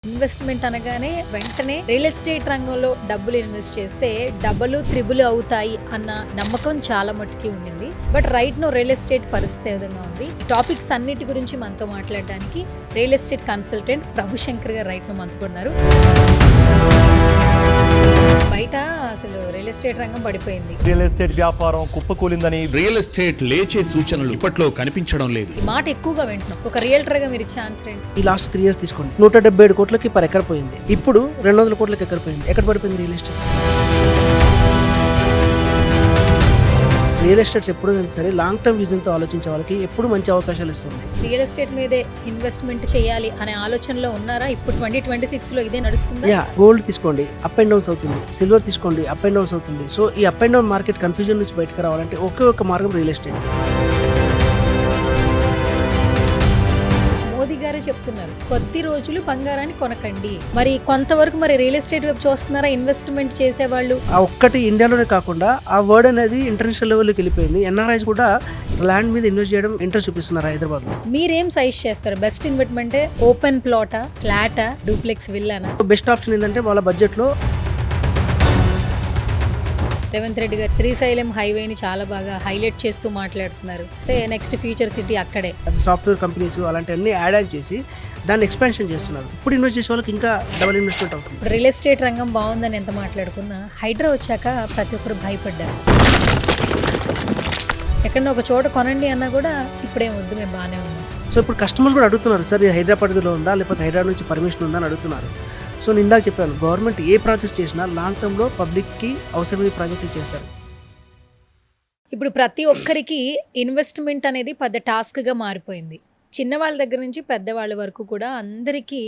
Investment అనగానే వెంటనే real estate రంగంలో డబ్బులు ఇన్వెస్ట్ చేస్తే డబుల్ త్రిబుల్ అవుతాయి అన్న నమ్మకం చాలా మట్టుకి ఉండింది. But right now real estate పరిస్థితి ఏ విధంగా ఉంది? టాపిక్స్ అన్నిటి గురించి మనతో మాట్లాడడానికి రియల్ ఎస్టేట్ కన్సల్టెంట్ ప్రభుశంకర్ గారు రైట్ నో మనతో ఉన్నారు. బయట అసలు రియల్ ఎస్టేట్ రంగం పడిపోయింది. రియల్ ఎస్టేట్ వ్యాపారం కుప్పకూలిందని రియల్ ఎస్టేట్ లేచే సూచనలు ఇప్పట్లో కనిపించడం లేదు. ఈ మాట ఎక్కువగా వింటున్నాం. ఒక రియల్టర్ గా మీరు ఇచ్చే ఆన్సర్ ఏంటి? ఈ లాస్ట్ 3 years తీసుకోండి, 177 కోట్లకి పర్ ఎకర్ పోయింది. ఇప్పుడు 200 కోట్లకి ఎకర్ పోయింది. ఎక్కడ పడిపోయింది రియల్ ఎస్టేట్? రియల్ ఎస్టేట్స్ ఎప్పుడు సరే లాంగ్ టర్మ్ విజన్తో ఆలోచించే వాళ్ళకి ఎప్పుడు మంచి అవకాశాలు ఇస్తుంది. రియల్ ఎస్టేట్ మీదే ఇన్వెస్ట్మెంట్ చేయాలి అనే ఆలోచనలో ఉన్నారా? ఇప్పుడు 2026 లో ఇదే నడుస్తుందా? గోల్డ్ తీసుకోండి, అప్ అండ్ డౌన్స్ అవుతుంది. సిల్వర్ తీసుకోండి, అప్ అండ్ డౌన్స్ అవుతుంది. సో ఈ up and down market confusion నుంచి బయటకు రావాలంటే ఒకే ఒక మార్గం రియల్ ఎస్టేట్. మోదీ గారే చెప్తున్నారు, కొద్ది రోజులు బంగారాన్ని కొనకండి. మరి కొంతవరకు మరి రియల్ ఎస్టేట్ వైపు చూస్తున్నారా ఇన్వెస్ట్మెంట్ చేసేవాళ్ళు? ఆ ఒక్కటి ఇండియాలోనే కాకుండా ఆ వర్డ్ అనేది ఇంటర్నేషనల్ లెవెల్కి వెళ్ళిపోయింది. ఎన్ఆర్ఐస్ కూడా ల్యాండ్ మీద ఇన్వెస్ట్ చేయడం ఇంట్రెస్ట్ చూపిస్తున్నారు హైదరాబాద్ లో. మీరేం సజెస్ట్ చేస్తారు? బెస్ట్ ఇన్వెస్ట్మెంట్ ఓపెన్ ప్లాటా, ఫ్లాటా, డూప్లెక్స్ విల్లానా? బెస్ట్ ఆప్షన్ ఏంటంటే వాళ్ళ బడ్జెట్ లో రేవంత్ రెడ్డి గారు శ్రీశైలం హైవేని చాలా బాగా హైలైట్ చేస్తూ మాట్లాడుతున్నారు. నెక్స్ట్ ఫ్యూచర్ సిటీ అక్కడే. సాఫ్ట్వేర్ కంపెనీస్ అలాంటివన్నీ యాడ్ ఆన్ చేసి దాన్ని ఎక్స్పాన్షన్ చేస్తున్నారు. ఇప్పుడు ఇన్వెస్ట్ చేసే వాళ్ళకి ఇంకా డబుల్ ఇన్వెస్ట్మెంట్ అవుతుంది. రియల్ ఎస్టేట్ రంగం బాగుందని ఎంత మాట్లాడుకున్నా హైడ్రా వచ్చాక ప్రతి ఒక్కరు భయపడ్డారు. ఎక్కడన్నా ఒక చోట కొనండి అన్నా కూడా ఇప్పుడేం వద్దు, మేము బాగానే ఉన్నాం. సో ఇప్పుడు కస్టమర్స్ కూడా అడుగుతున్నారు, సార్ ఇది హైదరాబాద్ పరిధిలో ఉందా లేకపోతే హైదరాబాద్ నుంచి పర్మిషన్ ఉందా అని అడుగుతున్నారు. సో నేను ఇందాక చెప్పాను, గవర్నమెంట్ ఏ ప్రాజెక్ట్ చేసినా లాంగ్ టర్మ్లో పబ్లిక్కి అవసరమైన ప్రాజెక్టులు చేస్తారు. ఇప్పుడు ప్రతి ఒక్కరికి ఇన్వెస్ట్మెంట్ అనేది పెద్ద టాస్క్గా మారిపోయింది. చిన్నవాళ్ళ దగ్గర నుంచి పెద్దవాళ్ళ వరకు కూడా అందరికీ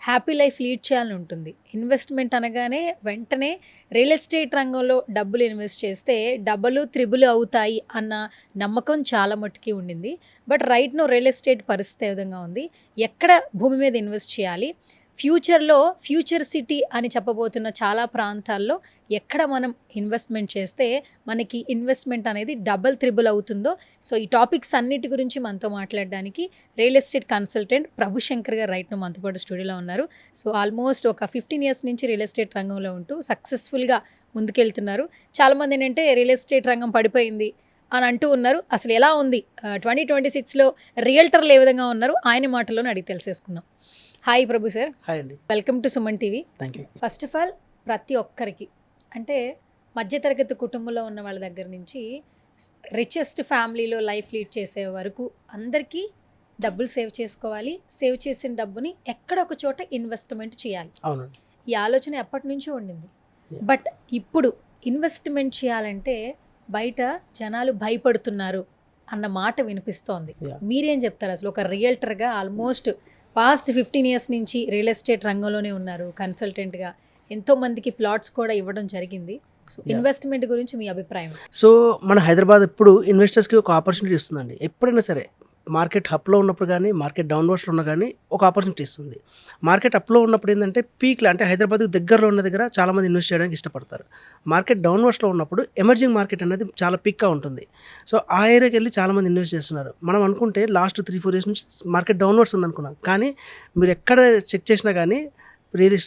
హ్యాపీ లైఫ్ లీడ్ చేయాలని ఉంటుంది. ఇన్వెస్ట్మెంట్ అనగానే వెంటనే రియల్ ఎస్టేట్ రంగంలో డబ్బులు ఇన్వెస్ట్ చేస్తే డబుల్ త్రిబుల్ అవుతాయి అన్న నమ్మకం చాలా మట్టుకి ఉండింది. But right now real estate పరిస్థితి ఏ విధంగా ఉంది? ఎక్కడ భూమి మీద ఇన్వెస్ట్ చేయాలి? ఫ్యూచర్లో ఫ్యూచర్ సిటీ అని చెప్పబోతున్న చాలా ప్రాంతాల్లో ఎక్కడ మనం ఇన్వెస్ట్మెంట్ చేస్తే మనకి ఇన్వెస్ట్మెంట్ అనేది డబుల్ త్రిబుల్ అవుతుందో, సో ఈ టాపిక్స్ అన్నిటి గురించి మనతో మాట్లాడడానికి రియల్ ఎస్టేట్ కన్సల్టెంట్ ప్రభుశంకర్ గారు రైట్ మనతో పాటు స్టూడియోలో ఉన్నారు. సో ఆల్మోస్ట్ ఒక 15 years నుంచి రియల్ ఎస్టేట్ రంగంలో ఉంటూ సక్సెస్ఫుల్గా ముందుకెళ్తున్నారు. చాలామంది ఏంటంటే రియల్ ఎస్టేట్ రంగం పడిపోయింది అని అంటూ ఉన్నారు. అసలు ఎలా ఉంది 2026లో రియల్టర్లు ఏ విధంగా ఉన్నారు ఆయన మాటల్లోనే అడిగి తెలిసేసుకుందాం. హాయ్ ప్రభు సార్. హాయ్ అండి. Welcome to Suman TV. Thank you. First of all ప్రతి ఒక్కరికి అంటే మధ్యతరగతి కుటుంబంలో ఉన్న వాళ్ళ దగ్గర నుంచి రిచెస్ట్ ఫ్యామిలీలో లైఫ్ లీడ్ చేసే వరకు అందరికీ డబ్బులు సేవ్ చేసుకోవాలి. సేవ్ చేసిన డబ్బుని ఎక్కడ ఒక చోట ఇన్వెస్ట్మెంట్ చేయాలి. అవునండి. ఈ ఆలోచన ఎప్పటి నుంచో ఉండింది. బట్ ఇప్పుడు ఇన్వెస్ట్మెంట్ చేయాలంటే బయట జనాలు భయపడుతున్నారు అన్న మాట వినిపిస్తోంది. మీరేం చెప్తారు? అసలు ఒక రియల్టర్గా ఆల్మోస్ట్ పాస్ట్ 15 years నుంచి రియల్ ఎస్టేట్ రంగంలోనే ఉన్నారు. కన్సల్టెంట్గా ఎంతోమందికి ప్లాట్స్ కూడా ఇవ్వడం జరిగింది. సో ఇన్వెస్ట్మెంట్ గురించి మీ అభిప్రాయం? సో మన హైదరాబాద్ ఇప్పుడు ఇన్వెస్టర్స్కి ఒక ఆపర్చునిటీ ఇస్తుందండి. ఎప్పుడైనా సరే మార్కెట్ అప్లో ఉన్నప్పుడు కానీ మార్కెట్ డౌన్వర్డ్స్లో ఉన్నా కానీ ఒక ఆపర్చునిటీ ఇస్తుంది. మార్కెట్ అప్లో ఉన్నప్పుడు ఏంటంటే పీక్లో అంటే హైదరాబాద్కి దగ్గరలో ఉన్న దగ్గర చాలామంది ఇన్వెస్ట్ చేయడానికి ఇష్టపడతారు. మార్కెట్ డౌన్వర్డ్స్లో ఉన్నప్పుడు ఎమర్జింగ్ మార్కెట్ అనేది చాలా పీక్గా ఉంటుంది. సో ఆ ఏరియాకి వెళ్ళి చాలామంది ఇన్వెస్ట్ చేస్తున్నారు. మనం అనుకుంటే లాస్ట్ 3-4 years నుంచి మార్కెట్ డౌన్వర్డ్స్ ఉందనుకున్నాం, కానీ మీరు ఎక్కడ చెక్ చేసినా కానీ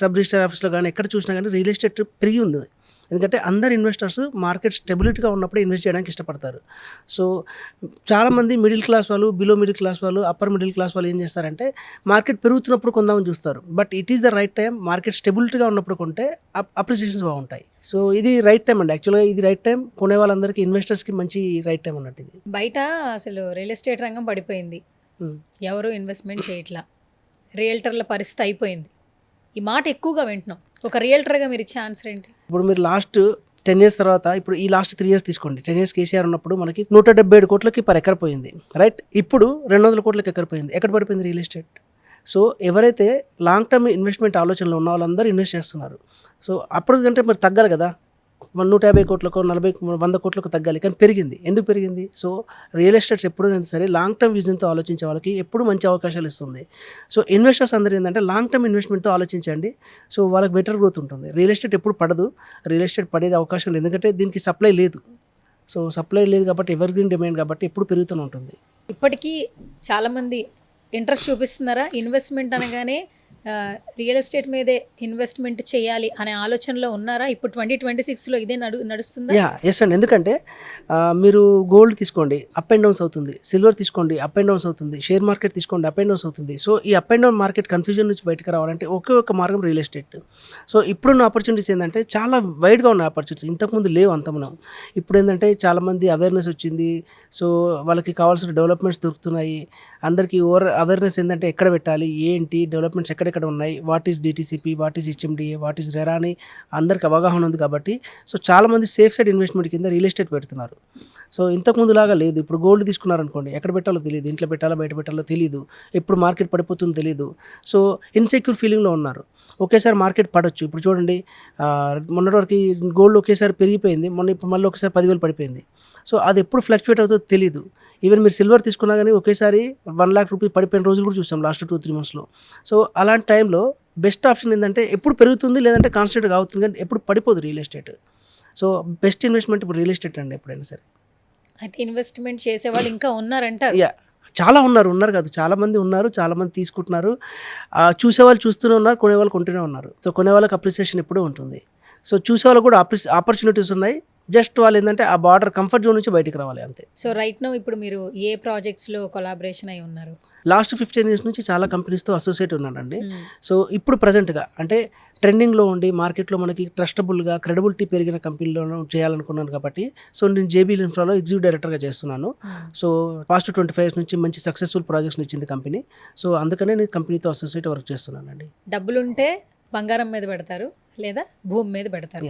సబ్ రిజిస్టర్ ఆఫీస్లో కానీ ఎక్కడ చూసినా కానీ రియల్ ఎస్టేట్ పెరిగి ఉంది. ఎందుకంటే అందరు ఇన్వెస్టర్స్ మార్కెట్ స్టెబిలిటీగా ఉన్నప్పుడే ఇన్వెస్ట్ చేయడానికి ఇష్టపడతారు. సో చాలామంది మిడిల్ క్లాస్ వాళ్ళు, బిలో మిడిల్ క్లాస్ వాళ్ళు, అప్పర్ మిడిల్ క్లాస్ వాళ్ళు ఏం చేస్తారంటే మార్కెట్ పెరుగుతున్నప్పుడు కొందామని చూస్తారు. But it is the right time. Market స్టెబిలిటీగా ఉన్నప్పుడు కొంటే అప్రిసియేషన్స్ బాగుంటాయి. సో ఇది రైట్ టైం అండి. యాక్చువల్గా ఇది రైట్ టైం. కొనే వాళ్ళందరికీ ఇన్వెస్టర్స్కి మంచి రైట్ టైం అన్నట్టు. ఇది బయట అసలు రియల్ ఎస్టేట్ రంగం పడిపోయింది. ఎవరు ఇన్వెస్ట్మెంట్ చేయట్లా. రియల్టర్ల పరిస్థితి అయిపోయింది. ఈ మాట ఎక్కువగా వింటున్నాం. ఒక రియల్టర్గా మీరు ఇచ్చే ఆన్సర్ ఏంటి? ఇప్పుడు మీరు లాస్ట్ 10 years తర్వాత ఇప్పుడు ఈ లాస్ట్ 3 years తీసుకోండి. 10 years కేసీఆర్ ఉన్నప్పుడు మనకి 177 కోట్లకి పర్ ఎకర్ పోయింది, రైట్? ఇప్పుడు 200 కోట్లకి ఎకర్ పోయింది. ఎక్కడ పడిపోయింది రియల్ ఎస్టేట్? సో ఎవరైతే లాంగ్ టర్మ్ ఇన్వెస్ట్మెంట్ ఆలోచనలో ఉన్న వాళ్ళందరూ ఇన్వెస్ట్ చేస్తున్నారు. సో అప్పుడు కంటే మరి తగ్గాలి కదా, 150 కోట్లకు 100 కోట్లకు తగ్గాలి, కానీ పెరిగింది. ఎందుకు పెరిగింది? సో రియల్ ఎస్టేట్స్ ఎప్పుడైనా సరే లాంగ్ టర్మ్ విజన్తో ఆలోచించే వాళ్ళకి ఎప్పుడు మంచి అవకాశాలు ఇస్తుంది. సో ఇన్వెస్టర్స్ అందరూ ఏంటంటే లాంగ్ టర్మ్ ఇన్వెస్ట్మెంట్తో ఆలోచించండి. సో వాళ్ళకి బెటర్ గ్రోత్ ఉంటుంది. రియల్ ఎస్టేట్ ఎప్పుడు పడదు. రియల్ ఎస్టేట్ పడేది అవకాశం లేదు, ఎందుకంటే దీనికి సప్లై లేదు. సో సప్లై లేదు కాబట్టి ఎవర్ గ్రీన్ డిమాండ్ కాబట్టి ఎప్పుడు పెరుగుతూనే ఉంటుంది. ఇప్పటికీ చాలామంది ఇంట్రెస్ట్ చూపిస్తున్నారా? ఇన్వెస్ట్మెంట్ అనగానే రియల్ ఎస్టేట్ మీదే ఇన్వెస్ట్మెంట్ చేయాలి అనే ఆలోచనలో ఉన్నారా? ఇప్పుడు 2026లో ఇదే నడుస్తుందా? ఎస్ అండి. ఎందుకంటే మీరు గోల్డ్ తీసుకోండి, అప్ అండ్ డౌన్స్ అవుతుంది. సిల్వర్ తీసుకోండి, అప్ అండ్ డౌన్స్ అవుతుంది. షేర్ మార్కెట్ తీసుకోండి, అప్ అండ్ డౌన్స్ అవుతుంది. సో ఈ up and down market confusion నుంచి బయటకు రావాలంటే ఒకే ఒక మార్గం రియల్ ఎస్టేట్. సో ఇప్పుడున్న ఆపర్చునిటీస్ ఏంటంటే చాలా వైడ్గా ఉన్న ఆపర్చునిటీస్, ఇంతకుముందు లేవు అంత మనం. ఇప్పుడు ఏంటంటే చాలామంది అవేర్నెస్ వచ్చింది. సో వాళ్ళకి కావాల్సిన డెవలప్మెంట్స్ దొరుకుతున్నాయి. అందరికీ అవేర్నెస్ ఏంటంటే ఎక్కడ పెట్టాలి, ఏంటి డెవలప్మెంట్స్ ఎక్కడెక్కడ ఉన్నాయి, what is DTCP, what is HMDA, what is RERA అని అందరికి అవగాహన ఉంది కాబట్టి సో చాలామంది సేఫ్ సైడ్ ఇన్వెస్ట్మెంట్ కింద రియల్ ఎస్టేట్ పెడుతున్నారు. సో ఇంతకుముందులాగా లేదు. ఇప్పుడు గోల్డ్ తీసుకున్నారనుకోండి, ఎక్కడ పెట్టాలో తెలియదు, ఇంట్లో పెట్టాలో బయట పెట్టాలో తెలియదు, ఎప్పుడు మార్కెట్ పడిపోతుందో తెలియదు. సో ఇన్సెక్యూర్ ఫీలింగ్లో ఉన్నారు. ఒకేసారి మార్కెట్ పడవచ్చు. ఇప్పుడు చూడండి, మొన్నటి వరకు గోల్డ్ ఒకేసారి పెరిగిపోయింది, ఇప్పుడు మళ్ళీ ఒకసారి 10,000 పడిపోయింది. సో అది ఎప్పుడు ఫ్లక్చువేట్ అవుతుందో తెలియదు. ఈవెన్ మీరు సిల్వర్ తీసుకున్నా కానీ ఒకేసారి 1,00,000 రూపీస్ పడిపోయిన రోజులు కూడా చూసాం లాస్ట్ 2-3 మంత్స్లో. సో అలాంటి టైంలో బెస్ట్ ఆప్షన్ ఏంటంటే ఎప్పుడు పెరుగుతుంది లేదంటే కాన్స్టెంట్గా అవుతుంది, కానీ ఎప్పుడు పడిపోదు real estate. So best investment ఇప్పుడు రియల్ ఎస్టేట్ అండి ఎప్పుడైనా సరే. అయితే ఇన్వెస్ట్మెంట్ చేసేవాళ్ళు ఇంకా ఉన్నారంటారు? చాలా ఉన్నారు కాదు, చాలామంది ఉన్నారు, చాలామంది తీసుకుంటున్నారు. చూసేవాళ్ళు చూస్తూనే ఉన్నారు, కొనేవాళ్ళు కొంటూనే ఉన్నారు. సో కొనేవాళ్ళకి అప్రిసియేషన్ ఎప్పుడూ ఉంటుంది. సో చూసేవాళ్ళకి కూడా ఆపర్చునిటీస్ ఉన్నాయి. జస్ట్ వాళ్ళు ఏంటంటే ఆ బార్డర్ కంఫర్ట్ జోన్ నుంచి బయటికి రావాలి అంతే. సో రైట్ నౌ ఇప్పుడు మీరు ఏ ప్రాజెక్ట్స్లో కొలాబరేషన్ అయి ఉన్నారు? లాస్ట్ 15 years నుంచి చాలా కంపెనీస్తో అసోసియేట్ ఉన్నానండి. సో ఇప్పుడు ప్రజెంట్గా అంటే ట్రెండింగ్లో ఉండి మార్కెట్లో మనకి ట్రస్టబుల్గా క్రెడిబిలిటీ పెరిగిన కంపెనీలో చేయాలనుకున్నాను కాబట్టి సో నేను జేబీ ఇన్ఫ్రాలో ఎగ్జిక్యూటివ్ డైరెక్టర్గా చేస్తున్నాను. సో పాస్ట్ 25 years నుంచి మంచి సక్సెస్ఫుల్ ప్రాజెక్ట్స్ ఇచ్చింది కంపెనీ. సో అందుకనే నేను కంపెనీతో అసోసియేట్ వర్క్ చేస్తున్నానండి. డబ్బులుంటే బంగారం మీద పెడతారు, లేదా భూమి మీద పెడతారు.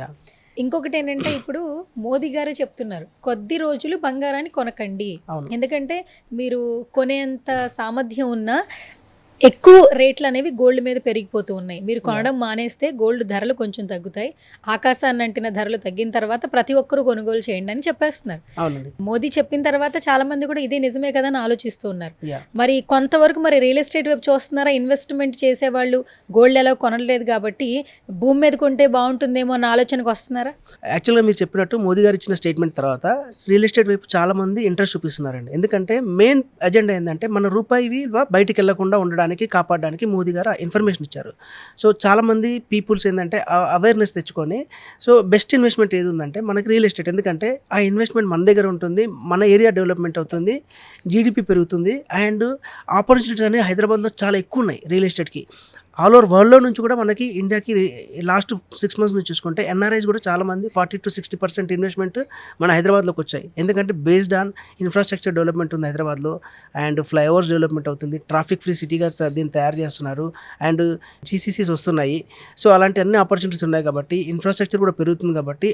ఇంకొకటి ఏంటంటే ఇప్పుడు మోదీ గారే చెప్తున్నారు, కొద్ది రోజులు బంగారాన్ని కొనకండి. ఎందుకంటే మీరు కొనేంత సామర్థ్యం ఉన్న ఎక్కువ రేట్లు అనేవి గోల్డ్ మీద పెరిగిపోతూ ఉన్నాయి. మీరు కొనడం మానేస్తే గోల్డ్ ధరలు కొంచెం తగ్గుతాయి. ఆకాశాన్ని అంటిన ధరలు తగ్గిన తర్వాత ప్రతి ఒక్కరూ కొనుగోలు చేయండి అని చెప్పేస్తున్నారు. మోదీ చెప్పిన తర్వాత చాలా మంది కూడా ఇదే నిజమే కదా అని ఆలోచిస్తూ ఉన్నారు. మరి కొంతవరకు మరి రియల్ ఎస్టేట్ వైపు చూస్తున్నారా? ఇన్వెస్ట్మెంట్ చేసేవాళ్ళు గోల్డ్ ఎలా కొనలేదు కాబట్టి భూమి మీద కొంటే బాగుంటుందేమో అన్న ఆలోచనకు వస్తున్నారా? యాక్చువల్గా మీరు చెప్పినట్టు మోదీ గారు ఇచ్చిన స్టేట్మెంట్ తర్వాత రియల్ ఎస్టేట్ వైపు చాలా మంది ఇంట్రెస్ట్ చూపిస్తున్నారండి. ఎందుకంటే మెయిన్ అజెండా ఏంటంటే మన రూపాయి విలువ బయటికి వెళ్లకుండా ఉండడానికి కాపాడడానికి మోదీ గారు ఇన్ఫర్మేషన్ ఇచ్చారు. సో చాలామంది పీపుల్స్ ఏంటంటే అవేర్నెస్ తెచ్చుకొని సో బెస్ట్ ఇన్వెస్ట్మెంట్ ఏది ఉందంటే మనకి రియల్ ఎస్టేట్. ఎందుకంటే ఆ ఇన్వెస్ట్మెంట్ మన దగ్గర ఉంటుంది, మన ఏరియా డెవలప్మెంట్ అవుతుంది, జీడిపి పెరుగుతుంది, అండ్ ఆపర్చునిటీస్ అనేవి హైదరాబాద్లో చాలా ఎక్కువ ఉన్నాయి రియల్ ఎస్టేట్కి. ఆల్ ఓవర్ వరల్డ్లో నుంచి కూడా మనకి ఇండియాకి లాస్ట్ 6 months నుంచి చూసుకుంటే ఎన్ఆర్ఐస్ కూడా చాలామంది 40-60% ఇన్వెస్ట్మెంట్ మన హైదరాబాద్లోకి వచ్చాయి. ఎందుకంటే బేస్డ్ ఆన్ ఇన్ఫ్రాస్ట్రక్చర్ డెవలప్మెంట్ ఉంది హైదరాబాద్లో, అండ్ ఫ్లైఓవర్స్ డెవలప్మెంట్ అవుతుంది, ట్రాఫిక్ ఫ్రీ సిటీగా దీన్ని తయారు చేస్తున్నారు, అండ్ జీసీసీస్ వస్తున్నాయి. సో అలాంటి అన్ని ఆపర్చునిటీస్ ఉన్నాయి కాబట్టి ఇన్ఫ్రాస్ట్రక్చర్ కూడా పెరుగుతుంది కాబట్టి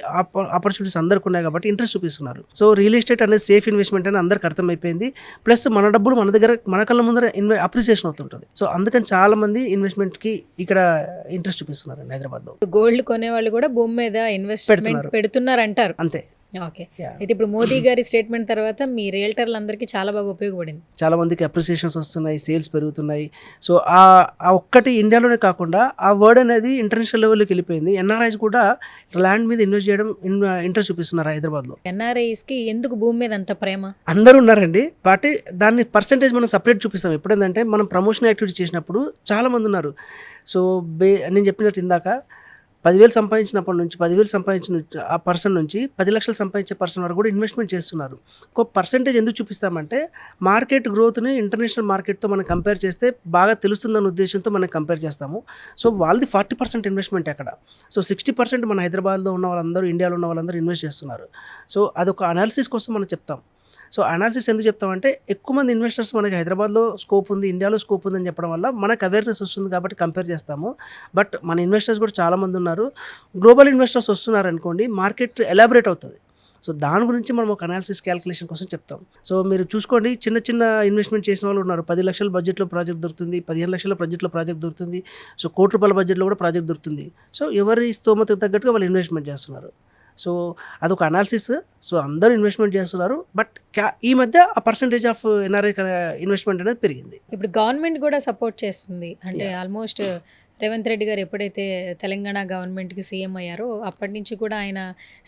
ఆపర్చునిటీస్ అందరికీ ఉన్నాయి కాబట్టి ఇంట్రెస్ట్ చూపిస్తున్నారు. సో రియల్ ఎస్టేట్ అనేది సేఫ్ ఇన్వెస్ట్మెంట్ అని అందరికి అర్థమైపోయింది. ప్లస్ మన డబ్బులు మన దగ్గర మన కళ్ళ ముందర అప్రిసియేషన్ అవుతుంటుంది. సో అందుకని చాలామంది ఇన్వెస్ట్మెంట్ కి ఇక్కడ ఇంట్రెస్ట్ చూపిస్తున్నారు హైదరాబాద్ లో. గోల్డ్ కొనే వాళ్ళు కూడా భూమి మీద ఇన్వెస్ట్మెంట్ పెడుతున్నారు అంటారు. అంతే. ఓకే. అయితే ఇప్పుడు మోదీ గారి స్టేట్మెంట్ తర్వాత మీ రియల్టర్లు అందరికీ చాలా బాగా ఉపయోగపడింది. చాలా మందికి అప్రిసియేషన్స్ వస్తున్నాయి, సేల్స్ పెరుగుతున్నాయి. సో ఆ ఒక్కటి ఇండియాలోనే కాకుండా ఆ వర్డ్ అనేది ఇంటర్నేషనల్ లెవెల్లోకి వెళ్ళిపోయింది. ఎన్ఆర్ఐస్ కూడా ల్యాండ్ మీద ఇన్వెస్ట్ చేయడం ఇంట్రెస్ట్ చూపిస్తున్నారు హైదరాబాద్లో. ఎన్ఆర్ఐస్ కి ఎందుకు భూమి మీద అంత ప్రేమ? అందరూ ఉన్నారండి, బట్ దాన్ని పర్సంటేజ్ మనం సపరేట్ చూపిస్తాం. ఎప్పుడేంటంటే మనం ప్రమోషన్ యాక్టివిటీ చేసినప్పుడు చాలా మంది ఉన్నారు. సో నేను చెప్పినట్టు ఇందాక 10,000 సంపాదించినప్పటి నుంచి 10,000 సంపాదించిన ఆ పర్సన్ నుంచి 10 లక్షలు సంపాదించే పర్సన్ వరకు కూడా ఇన్వెస్ట్మెంట్ చేస్తున్నారు. ఒక పర్సంటేజ్ ఎందుకు చూపిస్తామంటే మార్కెట్ గ్రోత్ని ఇంటర్నేషనల్ మార్కెట్తో మనం కంపేర్ చేస్తే బాగా తెలుస్తుందన్న ఉద్దేశంతో మనం కంపేర్ చేస్తాము. సో వాళ్ళది 40% ఇన్వెస్ట్మెంట్ అక్కడ. సో 60% మన హైదరాబాద్లో ఉన్న వాళ్ళందరూ, ఇండియాలో ఉన్న వాళ్ళందరూ ఇన్వెస్ట్ చేస్తున్నారు. సో అదొక అనాలిసిస్ కోసం మనం చెప్తాం. సో అనాలిసిస్ ఎందుకు చెప్తామంటే ఎక్కువ మంది ఇన్వెస్టర్స్ మనకి హైదరాబాద్లో స్కోప్ ఉంది, ఇండియాలో స్కోప్ ఉందని చెప్పడం వల్ల మనకు అవేర్నెస్ వస్తుంది కాబట్టి కంపేర్ చేస్తాము. బట్ మన ఇన్వెస్టర్స్ కూడా చాలామంది ఉన్నారు. గ్లోబల్ ఇన్వెస్టర్స్ వస్తున్నారు అనుకోండి, మార్కెట్ ఎలాబరేట్ అవుతుంది. సో దాని గురించి మనం ఒక అనాలిసిస్ క్యాలిక్యులేషన్ కోసం చెప్తాం. సో మీరు చూసుకోండి, చిన్న చిన్న ఇన్వెస్ట్మెంట్ చేసిన వాళ్ళు ఉన్నారు. 10 లక్షల బడ్జెట్లో ప్రాజెక్ట్ దొరుకుతుంది, 15 లక్షల బడ్జెట్లో ప్రాజెక్ట్ దొరుకుతుంది, సో ₹1,00,00,000 బడ్జెట్లో కూడా ప్రాజెక్ట్ దొరుకుతుంది. సో ఎవరి స్తోమతకు తగ్గట్టుగా వాళ్ళు ఇన్వెస్ట్మెంట్ చేస్తున్నారు. సో అదొక అనాలిసిస్. సో అందరూ ఇన్వెస్ట్మెంట్ చేస్తున్నారు, బట్ ఈ మధ్య ఆ పర్సంటేజ్ ఆఫ్ ఎన్ఆర్ఐ ఇన్వెస్ట్మెంట్ అనేది పెరిగింది. ఇప్పుడు గవర్నమెంట్ కూడా సపోర్ట్ చేస్తుంది. అంటే ఆల్మోస్ట్ రేవంత్ రెడ్డి గారు ఎప్పుడైతే తెలంగాణ గవర్నమెంట్కి సీఎం అయ్యారో అప్పటి నుంచి కూడా ఆయన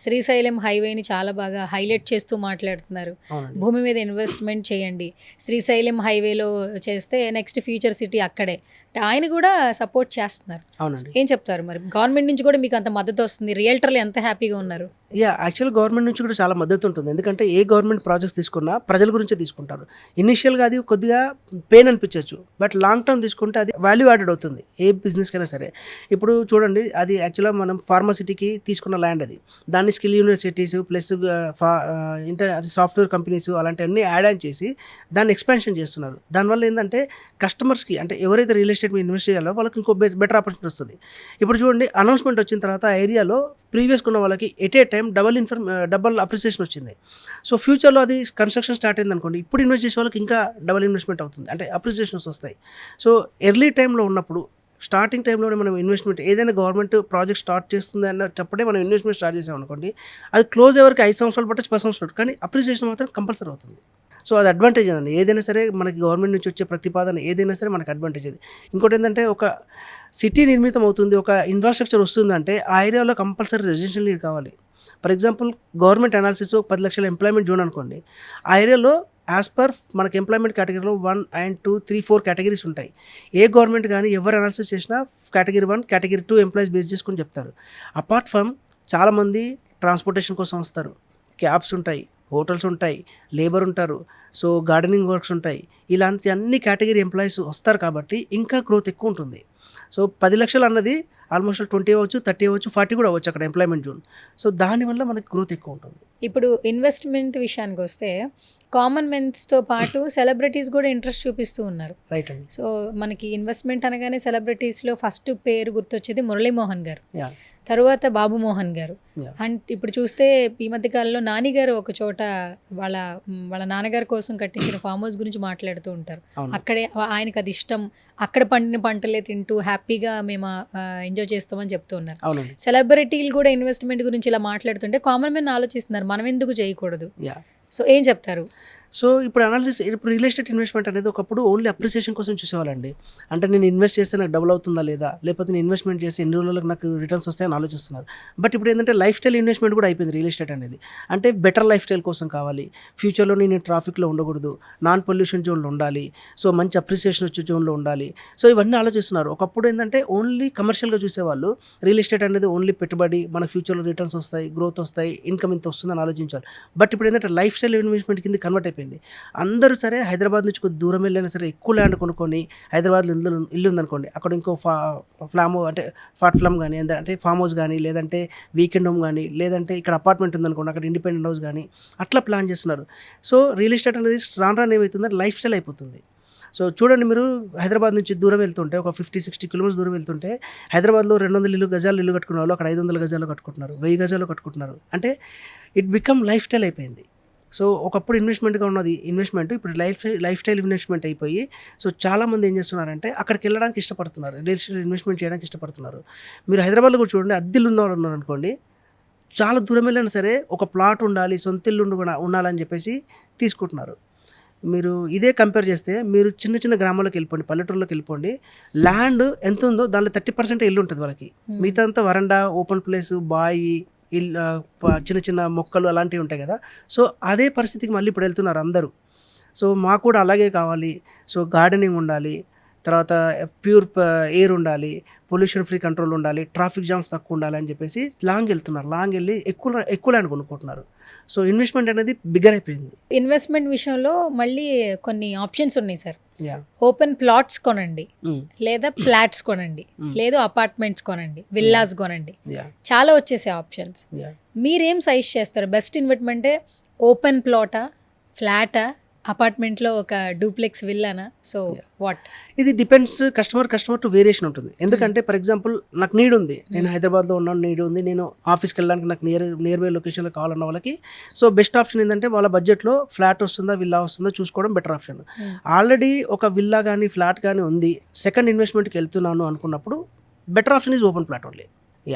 శ్రీశైలం హైవేని చాలా బాగా హైలైట్ చేస్తూ మాట్లాడుతున్నారు. అవునండి. భూమి మీద ఇన్వెస్ట్మెంట్ చేయండి, శ్రీశైలం హైవేలో చేస్తే నెక్స్ట్ ఫ్యూచర్ సిటీ అక్కడే. ఆయన కూడా సపోర్ట్ చేస్తున్నారు. అవునండి. ఏం చెప్తారు మరి? గవర్నమెంట్ నుంచి కూడా మీకు అంత మద్దతు వస్తుంది, రియల్టర్లు ఎంత హ్యాపీగా ఉన్నారు? యాక్చువల్ గవర్నమెంట్ నుంచి కూడా చాలా మద్దతు ఉంటుంది. ఎందుకంటే ఏ గవర్నమెంట్ ప్రాజెక్ట్స్ తీసుకున్నా ప్రజల గురించే తీసుకుంటారు. ఇనిషియల్గా అది కొద్దిగా పెయిన్ అనిపించవచ్చు, బట్ లాంగ్ టర్మ్ తీసుకుంటే అది వాల్యూ యాడెడ్ అవుతుంది ఏ బిజినెస్కైనా సరే. ఇప్పుడు చూడండి, అది యాక్చువల్గా మనం ఫార్మసిటీకి తీసుకున్న ల్యాండ్, అది దాన్ని skill universities plus software companies అలాంటివన్నీ యాడ్ ఆన్ చేసి దాన్ని ఎక్స్పాన్షన్ చేస్తున్నారు. దానివల్ల ఏంటంటే కస్టమర్స్కి, అంటే ఎవరైతే రియల్ ఎస్టేట్ మీద ఇన్వెస్ట్ చేయాలో వాళ్ళకి ఇంకో బెటర్ ఆపర్చునిటీ వస్తుంది. ఇప్పుడు చూడండి, అనౌన్స్మెంట్ వచ్చిన తర్వాత ఆ ఏరియాలో ప్రీవియస్గా ఉన్న వాళ్ళకి at a time double appreciation వచ్చింది. సో ఫ్యూచర్లో అది కన్స్ట్రక్షన్ స్టార్ట్ అయింది అనుకోండి, ఇప్పుడు ఇన్వెస్ట్ చేసే వాళ్ళకి ఇంకా డబల్ ఇన్వెస్ట్మెంట్ అవుతుంది, అంటే అప్రిసియేషన్స్ వస్తాయి. సో ఎర్లీ టైంలో ఉన్నప్పుడు, స్టార్టింగ్ టైంలోనే మనం ఇన్వెస్ట్మెంట్ ఏదైనా గవర్నమెంట్ ప్రాజెక్ట్ స్టార్ట్ చేస్తుంది అన్నప్పుడే మనం ఇన్వెస్ట్మెంట్ స్టార్ట్ చేసాం అనుకోండి, అది క్లోజ్ అయ్యేవరకు 5 సంవత్సరాలు పట్టచ్చు, 10 సంవత్సరాలు, కానీ అప్రిసియేషన్ మాత్రం కంపల్సరీ అవుతుంది. సో అది అడ్వాంటేజ్ అండి. ఏదైనా సరే మనకి గవర్నమెంట్ నుంచి వచ్చే ప్రతిపాదన ఏదైనా సరే మనకి అడ్వాంటేజ్ అది. ఇంకోటి ఏంటంటే, ఒక సిటీ నిర్మితం అవుతుంది, ఒక ఇన్ఫ్రాస్ట్రక్చర్ వస్తుందంటే ఆ ఏరియాలో కంపల్సరీ రెసిడెన్షియల్ నీడ్ కావాలి. ఫర్ ఎగ్జాంపుల్, గవర్నమెంట్ అనాలిసిస్ 10 లక్షల ఎంప్లాయ్మెంట్ జోన్ అనుకోండి, ఆ ఏరియాలో యాజ్ పర్ మనకి ఎంప్లాయ్మెంట్ కేటగిరీలో 1 and 2, 3, 4 కేటగిరీస్ ఉంటాయి. ఏ గవర్నమెంట్ కానీ ఎవరు అనాలిసిస్ చేసినా కేటగిరీ 1, కేటగిరీ 2 ఎంప్లాయీస్ బేస్ చేసుకొని చెప్తారు. అపార్ట్ ఫ్రమ్ చాలామంది ట్రాన్స్పోర్టేషన్ కోసం వస్తారు, క్యాబ్స్ ఉంటాయి, హోటల్స్ ఉంటాయి, లేబర్ ఉంటారు, సో గార్డెనింగ్ వర్క్స్ ఉంటాయి, ఇలాంటి అన్ని కేటగిరీ ఎంప్లాయీస్ వస్తారు కాబట్టి ఇంకా గ్రోత్ ఎక్కువ ఉంటుంది. సో 10 లక్షలు అన్నది ఆల్మోస్ట్ 20 అవ్వచ్చు, 30 అవ్వచ్చు, 40 కూడా అవ్వచ్చు అక్కడ ఎంప్లాయ్మెంట్ జోన్. సో దానివల్ల మనకి గ్రోత్ ఎక్కువ ఉంటుంది. ఇప్పుడు ఇన్వెస్ట్మెంట్ విషయానికి వస్తే కామన్ మెన్స్తో పాటు సెలబ్రిటీస్ కూడా ఇంట్రెస్ట్ చూపిస్తూ ఉన్నారు. రైట్ అండి. సో మనకి ఇన్వెస్ట్మెంట్ అనగానే సెలబ్రిటీస్లో ఫస్ట్ పేరు గుర్తొచ్చేది మురళీమోహన్ గారు, యా తర్వాత బాబు మోహన్ గారు. Yeah. అండ్ ఇప్పుడు చూస్తే ఈ మధ్య కాలంలో నాని గారు ఒక చోట వాళ్ళ నాన్నగారి కోసం కట్టించిన ఫామ్ హౌస్ గురించి మాట్లాడుతూ ఉంటారు. అవును. అక్కడే ఆయనకు అది ఇష్టం, అక్కడ పండిన పంటలే తింటూ హ్యాపీగా మేము ఎంజాయ్ చేస్తామని చెప్తూ ఉన్నారు. అవునండి. సెలబ్రిటీలు కూడా ఇన్వెస్ట్మెంట్ గురించి ఇలా మాట్లాడుతుంటే కామన్ మ్యాన్ ఆలోచిస్తున్నారు, మనం ఎందుకు చేయకూడదు? యా సో ఏం చెప్తారు? సో ఇప్పుడు అనాలిసిస్, ఇప్పుడు రియల్ ఎస్టేట్ ఇన్వెస్ట్మెంట్ అనేది ఒకప్పుడు ఓన్లీ అప్రిసియేషన్ కోసం చూసేవాళ్ళండి. అంటే నేను ఇన్వెస్ట్ చేస్తే నాకు డబుల్ అవుతుందా లేదా, లేకపోతే నేను ఇన్వెస్ట్మెంట్ చేస్తే ఎన్ని రోజులకు నాకు రిటర్న్స్ వస్తాయని ఆలోచిస్తున్నారు. బట్ ఇప్పుడు ఏంటంటే లైఫ్ స్టైల్ ఇన్వెస్ట్మెంట్ కూడా అయిపోయింది రియల్ ఎస్టేట్ అనేది. అంటే బెటర్ లైఫ్ స్టైల్ కోసం కావాలి, ఫ్యూచర్లో నేను ట్రాఫిక్లో ఉండకూడదు, నాన్ పొల్యూషన్ జోన్లో ఉండాలి, సో మంచి అప్రిసియేషన్ వచ్చే జోన్లో ఉండాలి. సో ఇవన్నీ ఆలోచిస్తున్నారు. ఒకప్పుడు ఏంటంటే ఓన్లీ కమర్షియల్గా చూసేవాళ్ళు, రియల్ ఎస్టేట్ అనేది ఓన్లీ పెట్టుబడి, మన ఫ్యూచర్లో రిటర్న్స్ వస్తాయి, గ్రోత్ వస్తాయి, ఇన్కమ్ ఇంత వస్తుందని ఆలోచించాలి. బట్ ఇప్పుడు ఏంటంటే లైఫ్ స్టైల్ ఇన్వెస్ట్మెంట్ కింద కన్వర్ట్ అయిపోయింది. అందరూ సరే హైదరాబాద్ నుంచి కొద్ది దూరం వెళ్ళినా సరే ఎక్కువ ల్యాండ్ కొనుక్కొని, హైదరాబాద్లో ఇల్లు ఉందనుకోండి, అక్కడ ఇంకో ఫాట్ ఫ్లామ్ కానీ, అంటే ఫామ్ హౌస్ కానీ, లేదంటే వీకెండ్ హోమ్ కానీ, లేదంటే ఇక్కడ అపార్ట్మెంట్ ఉందనుకోండి అక్కడ ఇండిపెండెంట్ హౌస్ కానీ, అట్లా ప్లాన్ చేస్తున్నారు. సో రియల్ ఎస్టేట్ అనేది రాను ఏమవుతుందంటే లైఫ్ స్టైల్ అయిపోతుంది. సో చూడండి, మీరు హైదరాబాద్ నుంచి దూరం వెళ్తుంటే, ఒక 50-60 కిలోమీటర్స్ దూరం వెళ్తుంటే, హైదరాబాద్లో 200 గజాలు ఇల్లు కట్టుకున్న వాళ్ళు అక్కడ 500 గజాలు కట్టుకుంటున్నారు, 1000 గజాలు కట్టుకుంటున్నారు. అంటే ఇట్ బికమ్ లైఫ్ స్టైల్ అయిపోయింది. సో ఒకప్పుడు ఇన్వెస్ట్మెంట్గా ఉన్నది ఇన్వెస్ట్మెంట్ ఇప్పుడు లైఫ్ స్టైల్ ఇన్వెస్ట్మెంట్ అయిపోయి, సో చాలామంది ఏం చేస్తున్నారంటే అక్కడికి వెళ్ళడానికి ఇష్టపడుతున్నారు, రియల్ ఎస్టేట్ ఇన్వెస్ట్మెంట్ చేయడానికి ఇష్టపడుతున్నారు. మీరు హైదరాబాద్లో కూడా చూడండి, అద్దెలు ఉన్నారు అనుకోండి, చాలా దూరం వెళ్ళినా సరే ఒక ప్లాట్ ఉండాలి, సొంత ఇల్లు ఉండాలని చెప్పేసి తీసుకుంటున్నారు. మీరు ఇదే కంపేర్ చేస్తే మీరు చిన్న గ్రామాలకు వెళ్ళిపోండి, పల్లెటూరులోకి వెళ్ళిపోండి, ల్యాండ్ ఎంత ఉందో దానిలో 30% ఇల్లు ఉంటుంది వాళ్ళకి, మిగతా అంతా వరండా, ఓపెన్ ప్లేస్, బాయి, చిన్న మొక్కలు అలాంటివి ఉంటాయి కదా. సో అదే పరిస్థితికి మళ్ళీ ఇప్పుడు వెళ్తున్నారు అందరూ. సో మాకు కూడా అలాగే కావాలి, సో గార్డెనింగ్ ఉండాలి, తర్వాత ప్యూర్ ఎయిర్ ఉండాలి, పొల్యూషన్ ఫ్రీ కంట్రోల్ ఉండాలి, ట్రాఫిక్ జామ్స్ తక్కువ ఉండాలి అని చెప్పేసి లాంగ్ వెళ్ళి ఎక్కువ ల్యాండ్ కొనుక్కుంటున్నారు. సో ఇన్వెస్ట్మెంట్ అనేది బిగ్గర్ అయిపోయింది. ఇన్వెస్ట్మెంట్ విషయంలో మళ్ళీ కొన్ని ఆప్షన్స్ ఉన్నాయి సార్. ఓపెన్ ప్లాట్స్ కొనండి, లేదా ఫ్లాట్స్ కొనండి, లేదు అపార్ట్మెంట్స్ కొనండి, విల్లాస్ కొనండి, చాలా వచ్చేసే ఆప్షన్స్. మీరేం సజెస్ట్ చేస్తారు? బెస్ట్ ఇన్వెస్ట్మెంటే ఓపెన్ ప్లాటా, ఫ్లాటా, అపార్ట్మెంట్లో ఒక డూప్లెక్స్ విల్లానా? So what? ఇది డిపెండ్స్ కస్టమర్ టు వేరియేషన్ ఉంటుంది. ఎందుకంటే ఫర్ ఎగ్జాంపుల్ నాకు నీడ్ ఉంది, నేను హైదరాబాద్లో ఉన్నాను, నీడ్ ఉంది, నేను ఆఫీస్కి వెళ్ళడానికి నాకు నియర్ బై లొకేషన్లో కావాలన్న వాళ్ళకి సో బెస్ట్ ఆప్షన్ ఏంటంటే వాళ్ళ బడ్జెట్లో ఫ్లాట్ వస్తుందా విల్లా వస్తుందా చూసుకోవడం బెటర్ ఆప్షన్. ఆల్రెడీ ఒక విల్లా కానీ ఫ్లాట్ కానీ ఉంది, సెకండ్ ఇన్వెస్ట్మెంట్కి వెళ్తున్నాను అనుకున్నప్పుడు better option is open plot only.